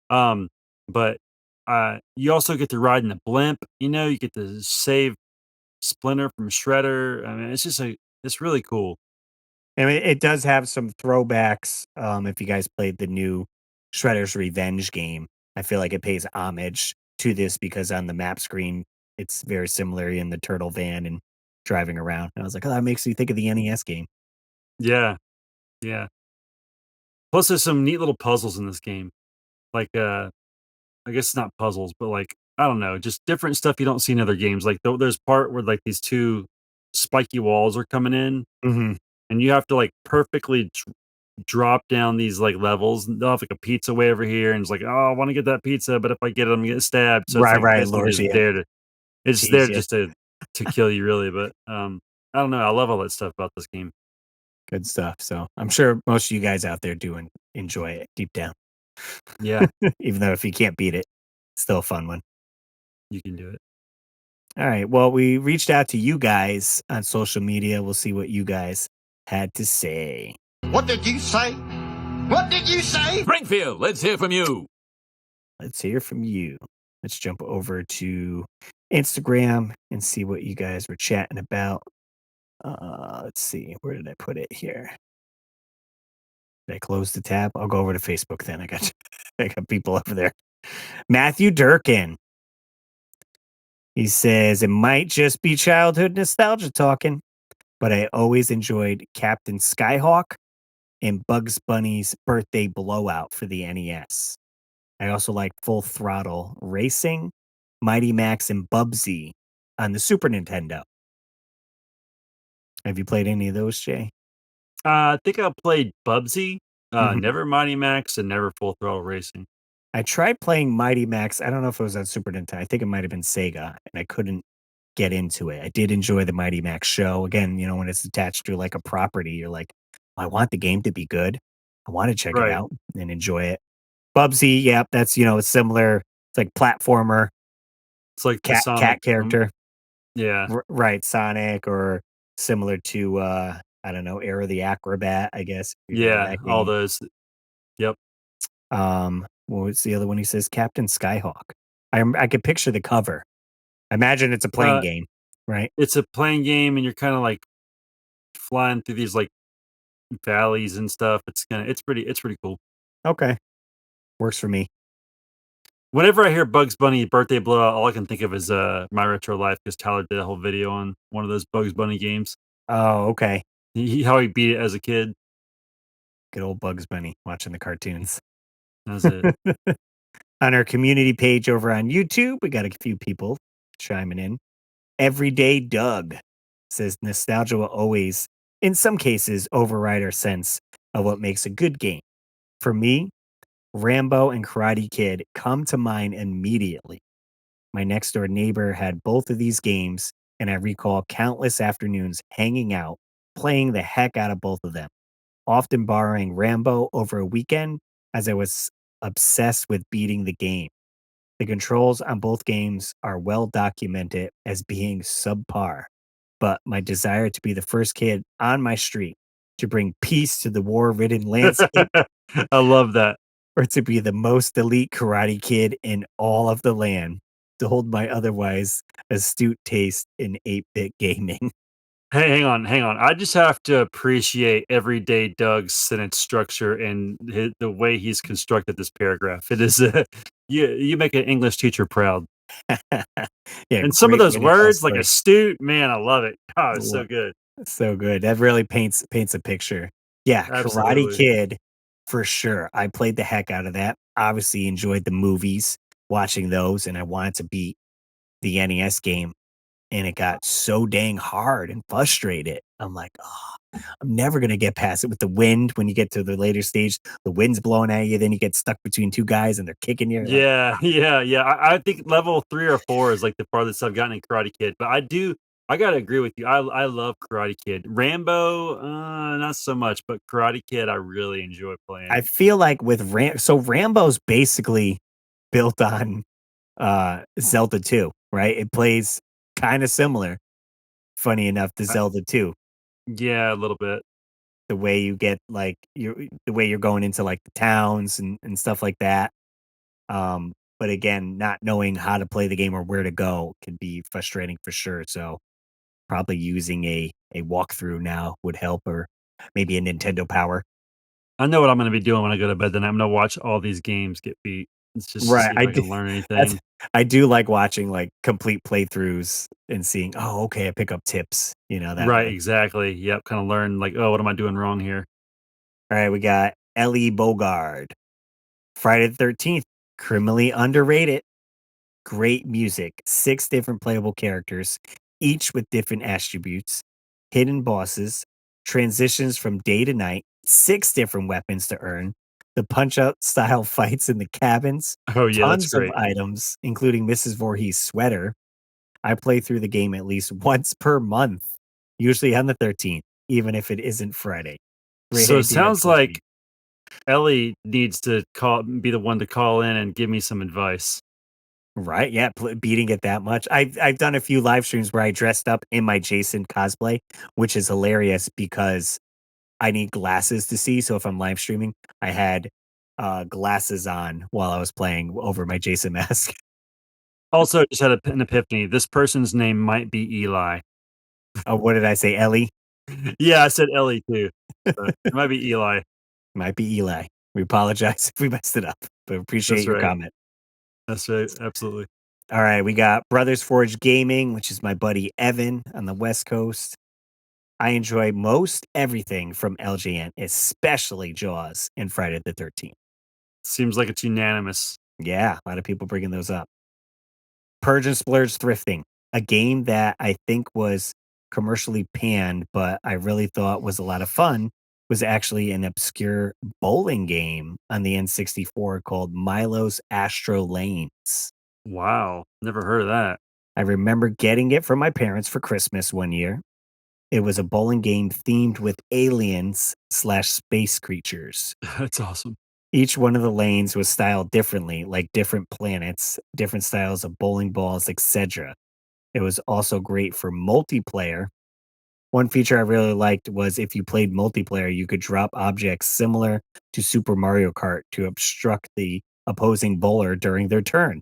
Um, but, you also get to ride in the blimp, you get to save Splinter from Shredder. I mean, it's really cool. I mean, it does have some throwbacks, if you guys played the new Shredder's Revenge game. I feel like it pays homage to this because on the map screen, it's very similar in the turtle van and driving around. And I was like, "Oh, that makes me think of the NES game." Yeah, yeah. Plus, there's some neat little puzzles in this game. Like, I guess not puzzles, but, like, I don't know, just different stuff you don't see in other games. Like, there's part where, like, these 2 spiky walls are coming in, Mhm. and you have to, like, perfectly drop down these, like, levels. And they'll have, like, a pizza way over here, and it's like, "Oh, I wanna get that pizza, but if I get it, I'm getting stabbed." So it's Right, like, right, basically lures just you, there to it's there tease you. just to kill you, really, but, I don't know, I love all that stuff about this game. Good stuff. So, I'm sure most of you guys out there do enjoy it deep down. Yeah, Even though if you can't beat it, still a fun one. you can do it. All right. Well, we reached out to you guys on social media. We'll see what you guys had to say. What did you say? What did you say? Springfield, let's hear from you. Let's hear from you. Let's jump over to Instagram and see what you guys were chatting about. Let's see. Where did I put it here? Did I close the tab? I'll go over to Facebook then. I got people over there. Matthew Durkin. He says it might just be childhood nostalgia talking, but I always enjoyed Captain Skyhawk and Bugs Bunny's Birthday Blowout for the NES. I also like Full Throttle Racing, Mighty Max, and Bubsy on the Super Nintendo. Have you played any of those, Jay? I think I played Bubsy, Mhm. never Mighty Max, and never Full Throttle Racing. I tried playing Mighty Max. I don't know if it was on Super Nintendo. I think it might have been Sega, and I couldn't get into it. I did enjoy the Mighty Max show. Again, when it's attached to like a property, you're like, I want the game to be good. I want to check it Right. out and enjoy it. Bubsy, yep, that's it's similar. It's like platformer, It's like the cat Sonic character. yeah. Right, Sonic or similar to, I don't know, Aero the Acrobat, I guess, if you've heard of Yeah, that all game. those. Yep. What was the other one he says? Captain Skyhawk. I could picture the cover. I imagine it's a playing Uh, game, right? it's a playing game, and you're kinda, like, flying through these, like, valleys and stuff. It's pretty cool. Okay, works for me. Whenever I hear Bugs Bunny Birthday Blowout, all I can think of is, My Retro Life because Tyler did a whole video on one of those Bugs Bunny games. Oh, okay. How he beat it as a kid. Good old Bugs Bunny watching the cartoons. That's it. On our community page over on YouTube, we got a few people chiming in. Everyday Doug says nostalgia will always, in some cases, override our sense of what makes a good game. For me, Rambo and Karate Kid come to mind immediately. My next door neighbor had both of these games, and I recall countless afternoons hanging out, playing the heck out of both of them, often borrowing Rambo over a weekend as I was obsessed with beating the game. The controls on both games are well documented as being subpar, but my desire to be the first kid on my street, to bring peace to the war ridden landscape, I love that. or to be the most elite karate kid in all of the land, to hold my otherwise astute taste in 8-bit gaming. Hey, hang on. I just have to appreciate everyday Doug's sentence structure and the way he's constructed this paragraph. It is you make an English teacher proud. Yeah, And some of great those way to tell a words, like story. astute, man, I love it. Oh, it's Lo so good. So good. That really paints a picture. Yeah, Karate Absolutely. Kid, for sure. I played the heck out of that. Obviously enjoyed the movies, watching those, and I wanted to beat the NES game, and it got so dang hard and frustrated. I'm like, "Oh, I'm never gonna get past it with the wind when you get to the later stage, the wind's blowing at you, then you get stuck between 2 guys and they're kicking you." You're like, Yeah, yeah. I think level 3 or 4 is like the farthest I've gotten in Karate Kid, but I gotta agree with you. I love Karate Kid. Rambo, not so much, but Karate Kid, I really enjoy playing. I feel like with Rambo's basically built on Zelda 2, right? It plays kinda similar. funny enough to I Zelda 2. Yeah, a little bit. The way you get like the way you're going into like the towns and stuff like that. But again, not knowing how to play the game or where to go can be frustrating for sure. So probably using a walkthrough now would help, or maybe a Nintendo Power. I know what I'm gonna be doing when I go to bed, then I'm gonna watch all these games get beat. It's just to Right. see if I can learn That's anything. I do like watching like complete playthroughs and seeing, oh, okay, I pick up tips, that Right, way. exactly. Yep, kinda learn like, "Oh, what am I doing wrong here?" All right, we got Ellie Bogard. Friday the 13th, criminally underrated. Great music, 6 different playable characters, each with different attributes, hidden bosses, transitions from day to night, 6 different weapons to earn, the punch-out style fights in the cabins, Oh, yeah, that's tons of great. items, including Mrs. Voorhees' sweater. I play through the game at least once per month, usually on the 13th, even if it isn't Friday. Great So it idea, sounds trust like me. Ellie needs to be the one to call in and give me some advice. Right, yeah, beating it that much. I've done a few live streams where I dressed up in my Jason cosplay, which is hilarious because I need glasses to see, so if I'm live streaming, I had, glasses on while I was playing over my Jason mask. Also, just had an epiphany. This person's name might be Eli. Oh, what did I say, Ellie? Yeah, I said Ellie too, but it might be Eli. Might be Eli. We apologize if we messed it up, but appreciate That's your right. comment. That's right, absolutely. Alright, we got Brothers Forge Gaming, which is my buddy Evan on the West Coast. I enjoy most everything from LJN, especially Jaws and Friday the 13th. Seems like it's unanimous. Yeah, a lot of people bringing those up. Purge and Splurge Thrifting, a game that I think was commercially panned, but I really thought was a lot of fun, was actually an obscure bowling game on the N64 called Milo's Astro Lanes. Wow, never heard of that. I remember getting it from my parents for Christmas one year. It was a bowling game themed with aliens slash space creatures. That's awesome. Each one of the lanes was styled differently, like different planets, different styles of bowling balls, etc. It was also great for multiplayer. One feature I really liked was if you played multiplayer, you could drop objects similar to Super Mario Kart to obstruct the opposing bowler during their turn.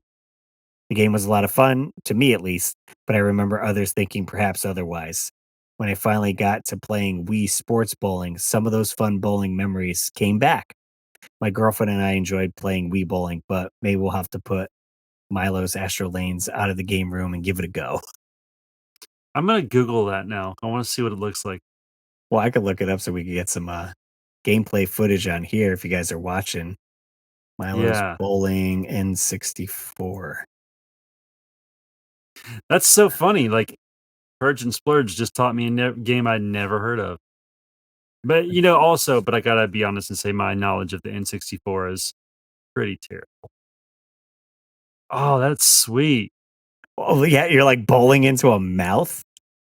The game was a lot of fun, to me at least, but I remember others thinking perhaps otherwise. When I finally got to playing Wii Sports Bowling, some of those fun bowling memories came back. My girlfriend and I enjoyed playing Wii Bowling, but maybe we'll have to put Milo's Astro Lanes out of the game room and give it a go. I'm gonna Google that now. I wanna see what it looks like. Well, I could look it up so we could get some gameplay footage on here if you guys are watching. Milo's Yeah, Bowling N64. that's so funny, like, Purge and Splurge just taught me a game I'd never heard of. But, also but I gotta be honest and say my knowledge of the N64 is pretty terrible. Oh, that's sweet. Oh, yeah, you're like bowling into a mouth?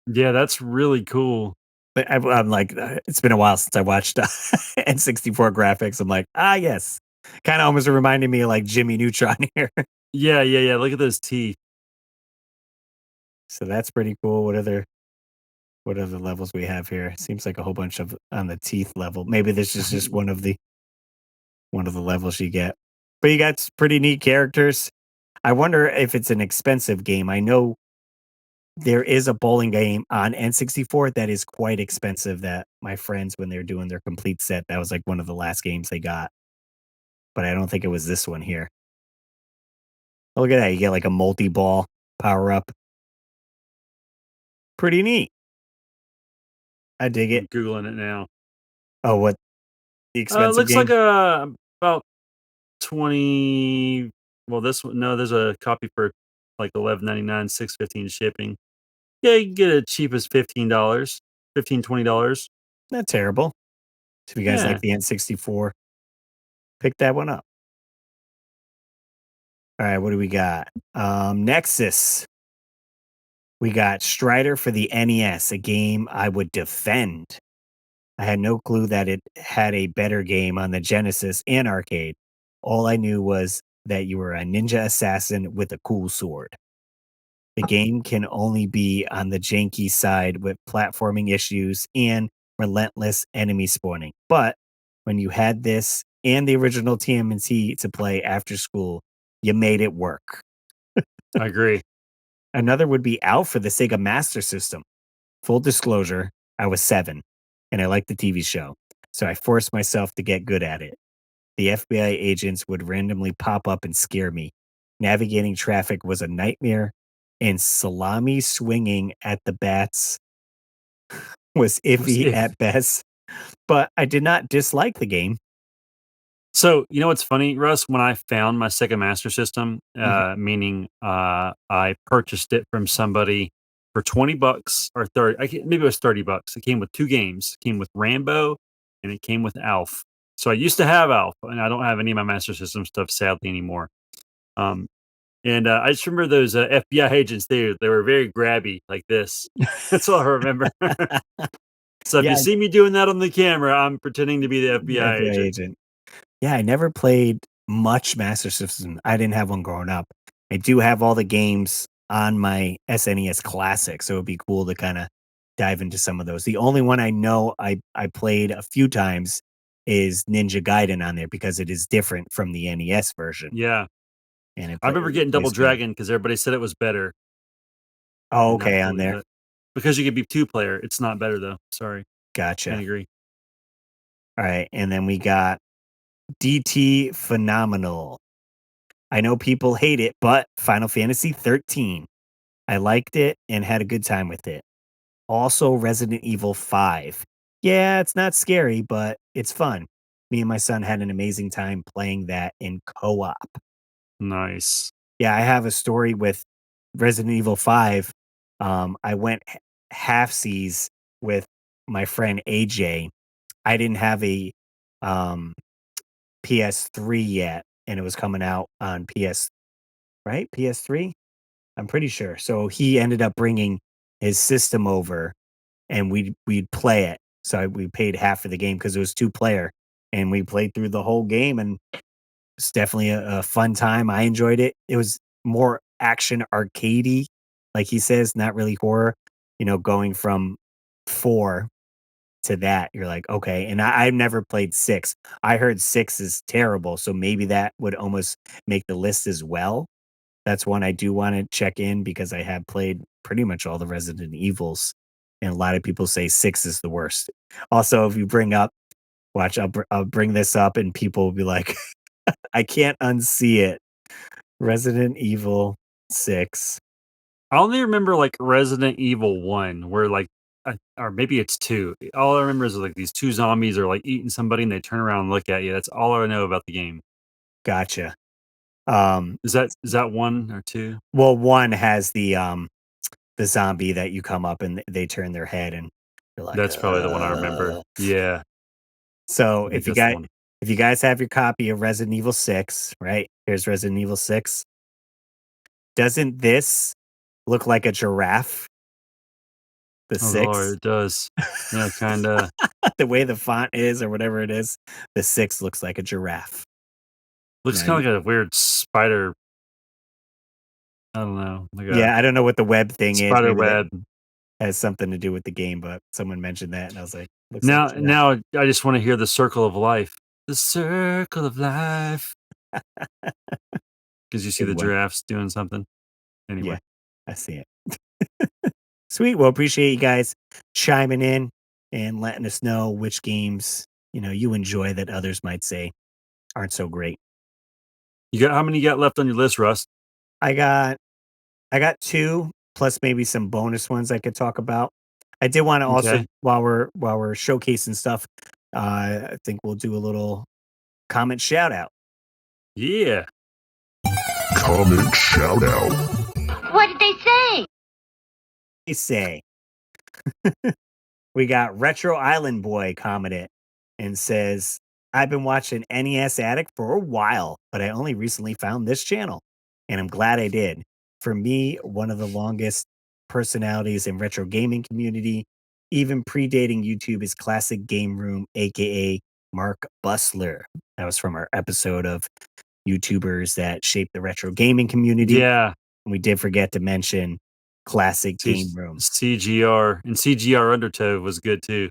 Yeah, that's really cool. But I'm like, it's been a while since I watched N64 graphics. I'm like, ah, yes. Kind of almost reminding me of like Jimmy Neutron here. Yeah, yeah, yeah, look at those teeth. So that's pretty cool. What other levels we have here? Seems like a whole bunch of on the teeth level. Maybe this is just one of the levels you get. But you got pretty neat characters. I wonder if it's an expensive game. I know there is a bowling game on N64 that is quite expensive that my friends, when they're doing their complete set, that was like one of the last games they got. But I don't think it was this one here. Oh, look at that. You get like a multi-ball power up. Pretty neat. I dig it. I'm Googling it now. Oh, what the expensive Looks like, game? about 20 well, this one no, there's a copy for, like, 11.99, 6.15 shipping. Yeah, you can get it cheap as $15, 15 $20. Not terrible. So if you guys Yeah. like the N64, pick that one up. All right, what do we got? Nexus. We got Strider for the NES, a game I would defend. I had no clue that it had a better game on the Genesis and arcade. All I knew was that you were a ninja assassin with a cool sword. The game can only be on the janky side with platforming issues and relentless enemy spawning. But when you had this and the original TMNT to play after school, you made it work. I agree. Another would be out for the Sega Master System. Full disclosure, I was 7 and I liked the TV show, so I forced myself to get good at it. The FBI agents would randomly pop up and scare me. Navigating traffic was a nightmare, and salami swinging at the bats was iffy at best, but I did not dislike the game. So, you know what's funny, Russ? When I found my Sega Master System, Mhm. meaning I purchased it from somebody for $20 or 30, maybe it was $30. It came with 2 games. It came with Rambo and it came with Alf. So I used to have Alf, and I don't have any of my Master System stuff sadly anymore. Um, and I just remember those FBI agents. They were very grabby, like this. That's all I remember. So if Yeah, you see me doing that on the camera, I'm pretending to be the the FBI FBI agent. agent. Yeah, I never played much Master System. I didn't have one growing up. I do have all the games on my SNES Classic, so it'd be cool to kind of dive into some of those. The only one I know I played a few times is Ninja Gaiden on there because it is different from the NES version, Yeah. and I remember it getting Double plays good. Dragon because everybody said it was better, Oh, and not okay, on fully, there. but because you could be 2-player, it's not better though. Sorry, can't Gotcha. agree. All right, and then we got DT Phenomenal. I know people hate it, but Final Fantasy 13. I liked it and had a good time with it. Also, Resident Evil 5. Yeah, it's not scary, but it's fun. Me and my son had an amazing time playing that in co op. Nice. Yeah, I have a story with Resident Evil 5. I went half seas with my friend AJ. I didn't have a um, PS3 yet, and it was coming out on right? PS3? I'm pretty sure. So he ended up bringing his system over and we'd play it. So we paid half for the game because it was 2-player, and we played through the whole game, and it's definitely a fun time. I enjoyed it. It was more action arcadey, like he says, not really horror. Going from 4 to that, you're like, okay. And I've never played 6. I heard 6 is terrible, so maybe that would almost make the list as well. That's one I do want to check in because I have played pretty much all the Resident Evils, and a lot of people say 6 is the worst. Also, if you I'll bring this up, and people will be like, I can't unsee it. Resident Evil 6. I only remember like Resident Evil 1, where like, or maybe it's 2. All I remember is like these 2 zombies are like eating somebody and they turn around and look at you. That's all I know about the game. Gotcha. Um, Is that 1 or 2? well, 1 has the zombie that you come up and they turn their head, and you're like, That's probably the one I remember. Yeah, So I think that's the one. if you guys have your copy of Resident Evil 6, right? Here's Resident Evil 6. Doesn't this look like a giraffe? The Oh Lord, 6? it does. Yeah, kinda. The way the font is or whatever it is, the 6 looks like a giraffe. Looks Now kind you of like a weird spider. I don't know, like a Yeah, I don't know what the web thing is. spider Maybe that web. has something to do with the game, but someone mentioned that and I was like, looks like a giraffe. Now I just want to hear the circle of life. The circle of life. Because you see Good the one. giraffes doing something. Yeah, Anyway, I see it. Sweet. Well, appreciate you guys chiming in and letting us know which games, you enjoy that others might say aren't so great. how many you got left on your list, Russ? I got I got 2 plus maybe some bonus ones I could talk about. I did want to also, Okay. while we're showcasing stuff, I think we'll do a little comment shout out. Yeah. Comment shout out. What did they say? They say we got Retro Island Boy commented and says, I've been watching NES Addict for a while, but I only recently found this channel, and I'm glad I did. For me, one of the longest personalities in retro gaming community, even predating YouTube, is Classic Game Room, aka Mark Busler. That was from our episode of YouTubers that shaped the retro gaming community. Yeah. And we did forget to mention classic game room. CGR and CGR Undertow was good too.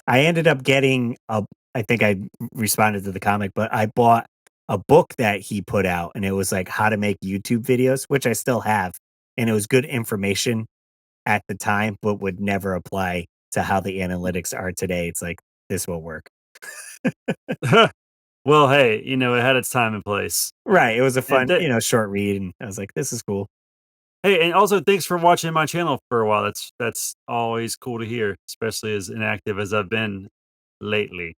I ended up getting I think I responded to the comic, but I bought a book that he put out, and it was like how to make YouTube videos, which I still have, and it was good information at the time, but would never apply to how the analytics are today. It's like this will work. Well, hey, it had its time and place. Right. It was a And fun, short read, and I was like, this is cool. hey, and also thanks for watching my channel for a while. That's always cool to hear, especially as inactive as I've been lately.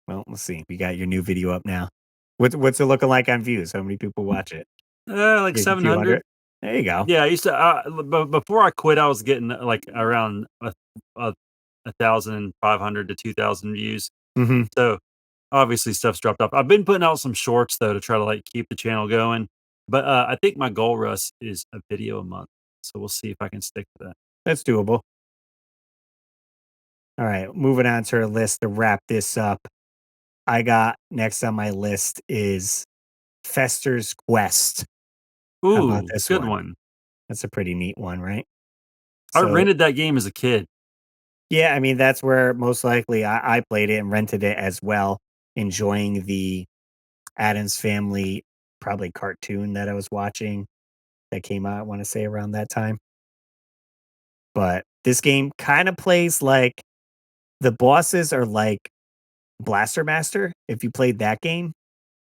Well, let's see. We got your new video up now. What's it looking like on views? How many people watch it? Like Get a few 700. hundred? There you go. Yeah, I used to. Before I quit, I was getting like around a 1,500 to 2,000 views. Mm-hmm. So obviously stuff's dropped off. I've been putting out some shorts though to try to like keep the channel going. But I think my goal, Russ, is a video a month. So we'll see if I can stick to that. That's doable. All right, moving on to our list to wrap this up. I got next on my list is Fester's Quest. How about Ooh, this good one? one. That's a pretty neat one, right? I So, rented that game as a kid. yeah, I mean, that's where most likely I played it and rented it as well, enjoying the Addams Family, probably cartoon that I was watching that came out, I want to say around that time. But this game kind of plays like the bosses are like Blaster Master, if you played that game.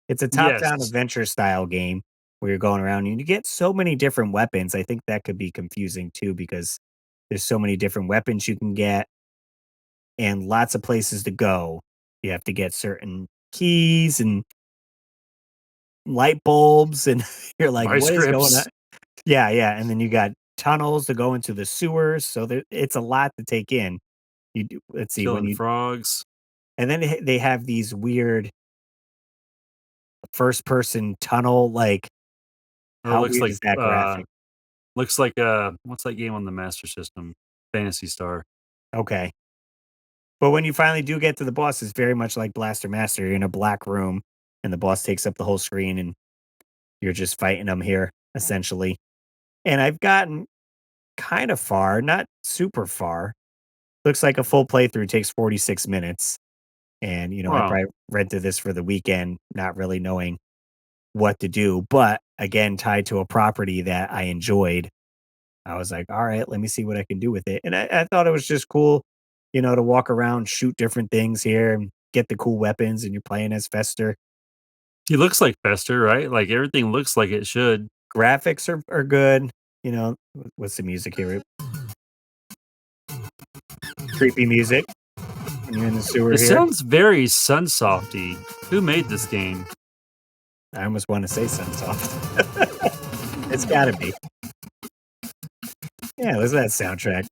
It's a top-down Yes. adventure style game where you're going around and you get so many different weapons. I think that could be confusing too because there's so many different weapons you can get and lots of places to go. You have to get certain keys and light bulbs, and you're like, Vice what is going on? grips, Yeah, yeah. And then you got tunnels to go into the sewers. So it's a lot to take in. Let's see, killing frogs. and then they have these weird first person tunnel, like, Oh, it how weird is that graphic? looks like what's that game on the Master System? Fantasy Star. Okay. But when you finally do get to the boss, it's very much like Blaster Master. You're in a black room and the boss takes up the whole screen and you're just fighting them here, essentially. And I've gotten kind of far, not super far. Looks like a full playthrough takes 46 minutes. And, I Wow. probably rented this for the weekend, not really knowing what to do. But again, tied to a property that I enjoyed. I was like, all right, let me see what I can do with it. And I thought it was just cool, to walk around, shoot different things here and get the cool weapons. And you're playing as Fester. He looks like Fester, right? Like everything looks like it should. Graphics are good. What's the music here? Creepy music. And you're in the sewer It here. sounds very Sunsofty. Who made this game? I almost want to say Sunsoft. It's got to be. Yeah, listen to that soundtrack.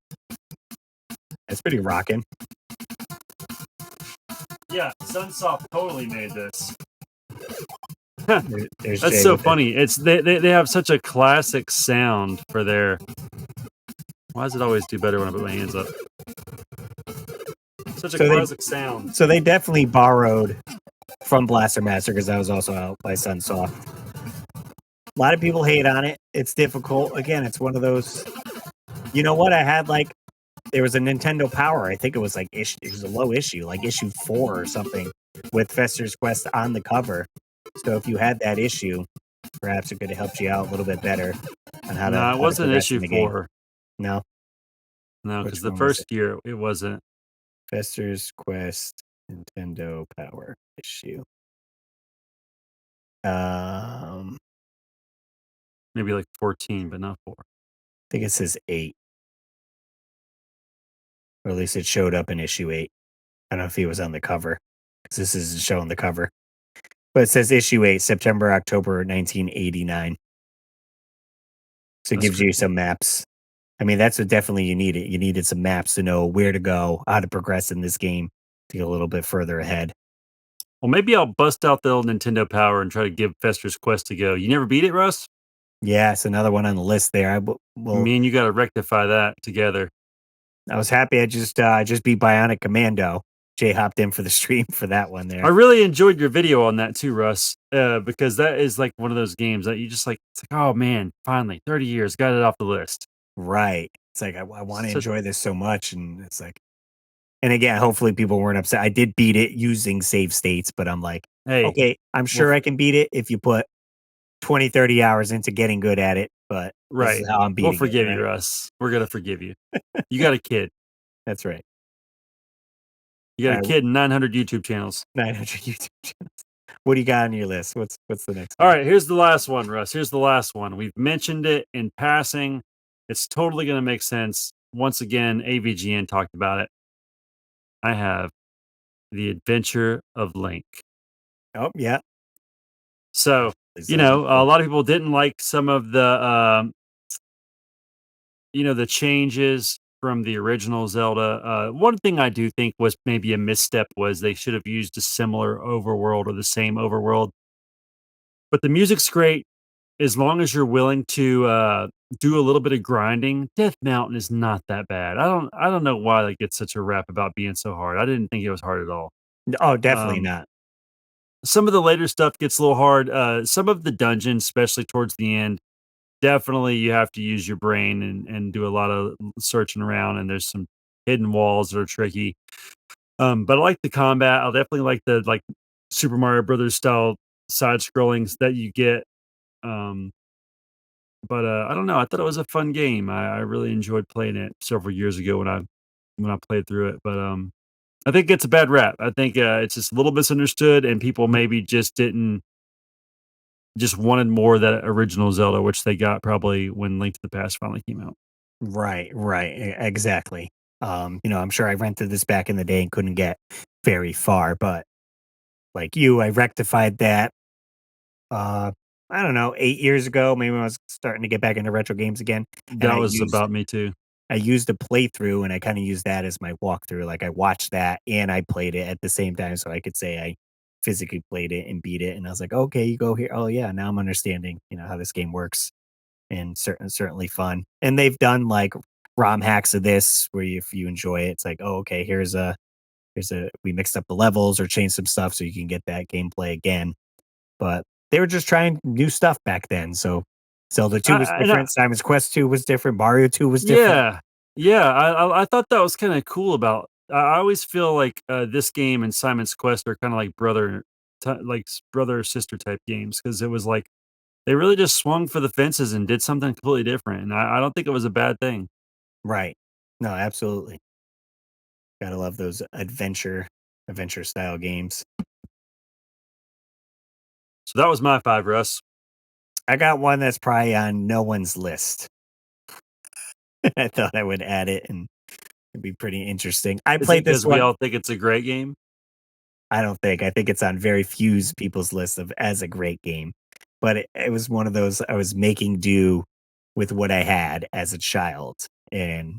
It's pretty rocking. Yeah, Sunsoft totally made this. There's That's Jay so with it. funny. It's they have such a classic sound for their. Why does it always do better when I put my hands up? Such a classic sound. So they definitely borrowed from Blaster Master because that was also out by Sunsoft. A lot of people hate on it. It's difficult. Again, it's one of those. You know what? I had there was a Nintendo Power. I think it was it was a low issue, like issue 4 or something, with Fester's Quest on the cover. So if you had that issue, perhaps it could have helped you out a little bit better on how to. No, it wasn't progress in issue the game. 4. No, No, Which because the one was first year it wasn't. Fester's Quest Nintendo Power issue. Maybe like 14, but not 4. I think it says 8. Or at least it showed up in issue 8. I don't know if he was on the cover, because this isn't showing the cover. But it says issue 8, September, October 1989. So it That's gives you some maps. I mean, that's what definitely you needed. You needed some maps to know where to go, how to progress in this game to get a little bit further ahead. Well, maybe I'll bust out the old Nintendo Power and try to give Fester's Quest a go. You never beat it, Russ? Yeah, it's another one on the list there. Me and you got to rectify that together. I was happy I just beat Bionic Commando. Jay hopped in for the stream for that one there. I really enjoyed your video on that too, Russ, because that is like one of those games that you just like, it's like, oh man, finally, 30 years, got it off the list. Right. It's like, I want to So, enjoy this so much. And it's like, and again, hopefully people weren't upset. I did beat it using save states, but I'm like, hey, okay, I'm well, sure I can beat it if you put 20, 30 hours into getting good at it, but this right. is how I'm We'll beating it, forgive you, right? Russ. We're gonna forgive you. You got a kid. That's right. You got All a right, kid and 900 YouTube channels. 900 YouTube channels. What do you got on your list? What's the next All one? right, here's the last one, Russ. Here's the last one. We've mentioned it in passing. It's totally gonna make sense. Once again, AVGN talked about it. I have The Adventure of Link. Oh, yeah. So, Zelda a too. lot of people didn't like some of the changes from the original Zelda. One thing I do think was maybe a misstep was they should have used a similar overworld or the same overworld. But the music's great as long as you're willing to do a little bit of grinding. Death Mountain is not that bad. I don't know why they get such a rap about being so hard. I didn't think it was hard at all. Oh, definitely Um, not. some of the later stuff gets a little hard. Some of the dungeons, especially towards the end, definitely you have to use your brain and do a lot of searching around, and there's some hidden walls that are tricky. But I like the combat. I'll definitely like the Super Mario Brothers style side scrollings that you get. Um, but I don't know. I thought it was a fun game. I really enjoyed playing it several years ago when I played through it. But I think it's a bad rap. I think it's just a little misunderstood, and people maybe just wanted more of that original Zelda, which they got probably when Link to the Past finally came out. Right, right. Exactly. I'm sure I rented this back in the day and couldn't get very far, but like you, I rectified that uh I don't know, 8 years ago. Maybe when I was starting to get back into retro games again. And That was about me too. I used a playthrough and I kind of used that as my walkthrough. Like I watched that and I played it at the same time. So I could say I physically played it and beat it. And I was like, okay, you go here. Oh yeah, now I'm understanding, how this game works. And certainly fun. And they've done like ROM hacks of this where if you enjoy it, it's like, oh, okay, here's a we mixed up the levels or changed some stuff so you can get that gameplay again. But they were just trying new stuff back then. So Zelda 2 was And different, Simon's Quest 2 was different, Mario 2 was different. yeah, yeah. I thought that was kind of cool about. I always feel like this game and Simon's Quest are kind of like brother sister type games because it was like they really just swung for the fences and did something completely different, and I don't think it was a bad thing. Right. No, absolutely. Gotta love those adventure style games. So that was my five, Russ. I got one that's probably on no one's list. I thought I would add it and it'd be pretty interesting. I Is it played this because we one. all think it's a great game? I don't think. I think it's on very few people's list of as a great game. But it was one of those I was making do with what I had as a child. And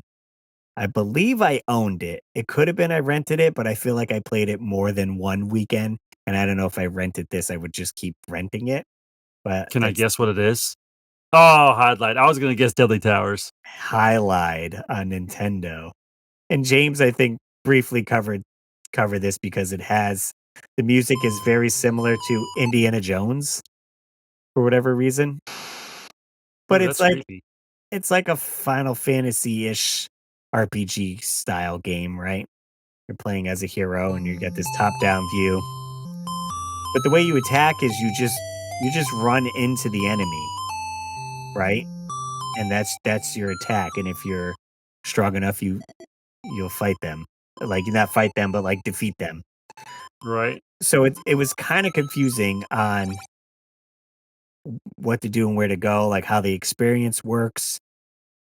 I believe I owned it. It could have been I rented it, but I feel like I played it more than one weekend. And I don't know if I rented this, I would just keep renting it. But Can I it's guess what it is? Oh, Highlight. I was gonna guess Deadly Towers. Highlight on Nintendo. And James, I think, briefly covered this because the music is very similar to Indiana Jones for whatever reason. But Ooh, that's creepy. it's like a Final Fantasy-ish RPG style game, right? You're playing as a hero and you get this top-down view. But the way you attack is you just run into the enemy, right? And that's your attack. And if you're strong enough, you'll fight them. Like not fight them, but like defeat them. Right? So it was kind of confusing on what to do and where to go, like how the experience works.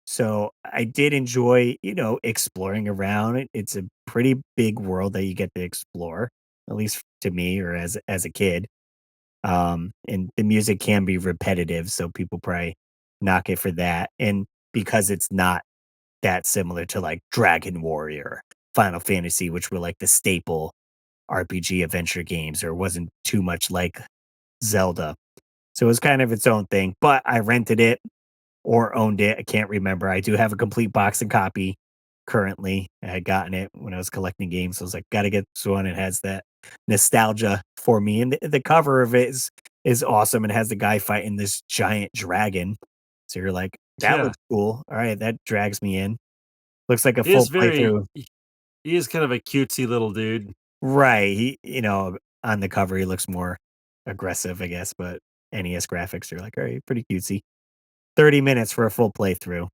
So I did enjoy, exploring around it. It's a pretty big world that you get to explore, at least to me or as a kid. And the music can be repetitive, so people probably knock it for that. And because it's not that similar to like Dragon Warrior, Final Fantasy, which were like the staple RPG adventure games, or wasn't too much like Zelda. So it was kind of its own thing. But I rented it or owned it. I can't remember. I do have a complete box and copy currently. I had gotten it when I was collecting games. So I was like, gotta get this one. It has that nostalgia for me. And the cover of it is awesome. It has the guy fighting this giant dragon. So you're like, That Yeah. looks cool. All right, that drags me in. Looks like a He full is very playthrough. he is kind of a cutesy little dude. Right. On the cover he looks more aggressive, I guess, but NES graphics are like, all right, pretty cutesy. 30 minutes for a full playthrough.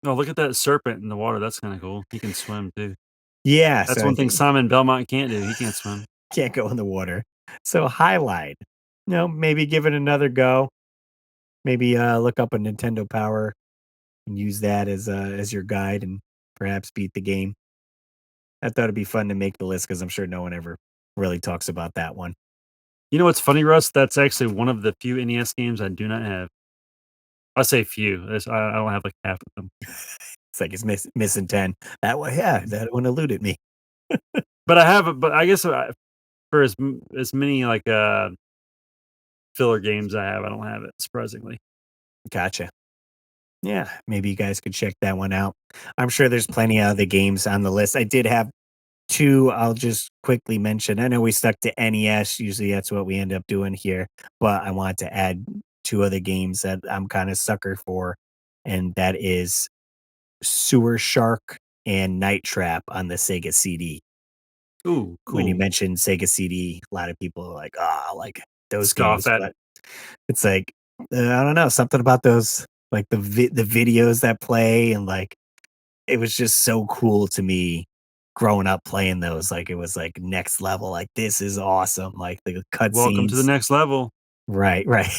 Oh, look at that serpent in the water. That's kind of cool. He can swim too. Yeah, That's so I one thing think Simon Belmont can't do. He can't swim. can't go in the water. So highlight. Maybe give it another go. Maybe look up a Nintendo Power and use that as your guide and perhaps beat the game. I thought it'd be fun to make the list because I'm sure no one ever really talks about that one. You know what's funny, Russ? That's actually one of the few NES games I do not have. I say few. I don't have like half of them. It's like it's missing 10. That one, yeah, that one eluded me. But I have it. But I guess for as many like filler games I have, I don't have it. Surprisingly. Gotcha. Yeah, maybe you guys could check that one out. I'm sure there's plenty of other games on the list. I did have two I'll just quickly mention. I know we stuck to NES. Usually that's what we end up doing here. But I want to add two other games that I'm kind of sucker for. And that is Sewer Shark and Night Trap on the Sega CD. Ooh, When you cool. mention Sega CD, a lot of people are like, like those Scoff games. at But it's like, I don't know, something about those, like the videos that play and like, it was just so cool to me growing up playing those. Like it was like next level. Like this is awesome. Like the Welcome to the cutscenes. next level. Right, right.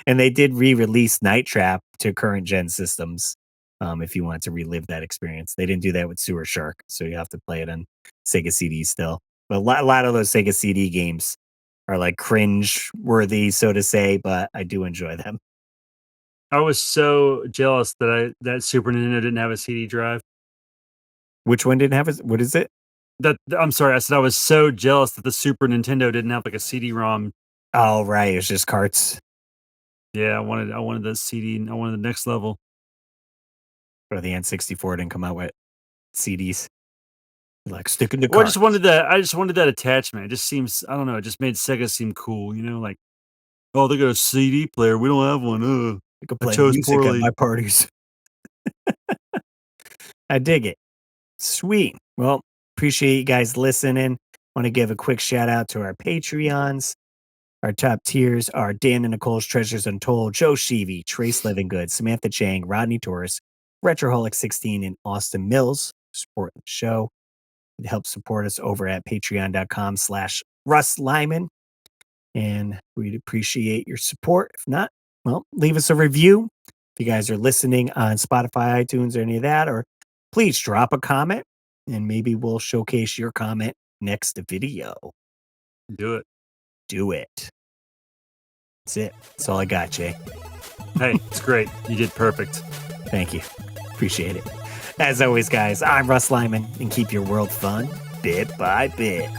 And they did re-release Night Trap to current gen systems. If you wanted to relive that experience, they didn't do that with Sewer Shark, so you have to play it on Sega CD still. But a lot of those Sega CD games are like cringe worthy, so to say. But I do enjoy them. I was so jealous that Super Nintendo didn't have a CD drive. Which one didn't have it? What is it? I'm sorry. I said I was so jealous that the Super Nintendo didn't have like a CD-ROM. Oh, right. It was just carts. Yeah, I wanted the CD. I wanted the next level. Or the N64 didn't come out with CDs. Like stick in the Well, carts. I just wanted that attachment. It just seems, I don't know. It just made Sega seem cool. Like, oh, they got a CD player. We don't have one. I could I play chose music at poorly. my parties. I dig it. Sweet. Well, appreciate you guys listening. Want to give a quick shout out to our Patreons. Our top tiers are Dan and Nicole's Treasures Untold, Joe Sheevy, Trace Livinggood, Samantha Chang, Rodney Torres, Retroholic16, and Austin Mills. Support the show. It helps support us over at patreon.com/Russ Lyman. And we'd appreciate your support. If not, well, leave us a review. If you guys are listening on Spotify, iTunes, or any of that, or please drop a comment and maybe we'll showcase your comment next video. Do it. Do it. That's it. That's all I got, Jay. Hey, it's great. You did perfect. Thank you. Appreciate it. As always, guys, I'm Russ Lyman, and keep your world fun bit by bit.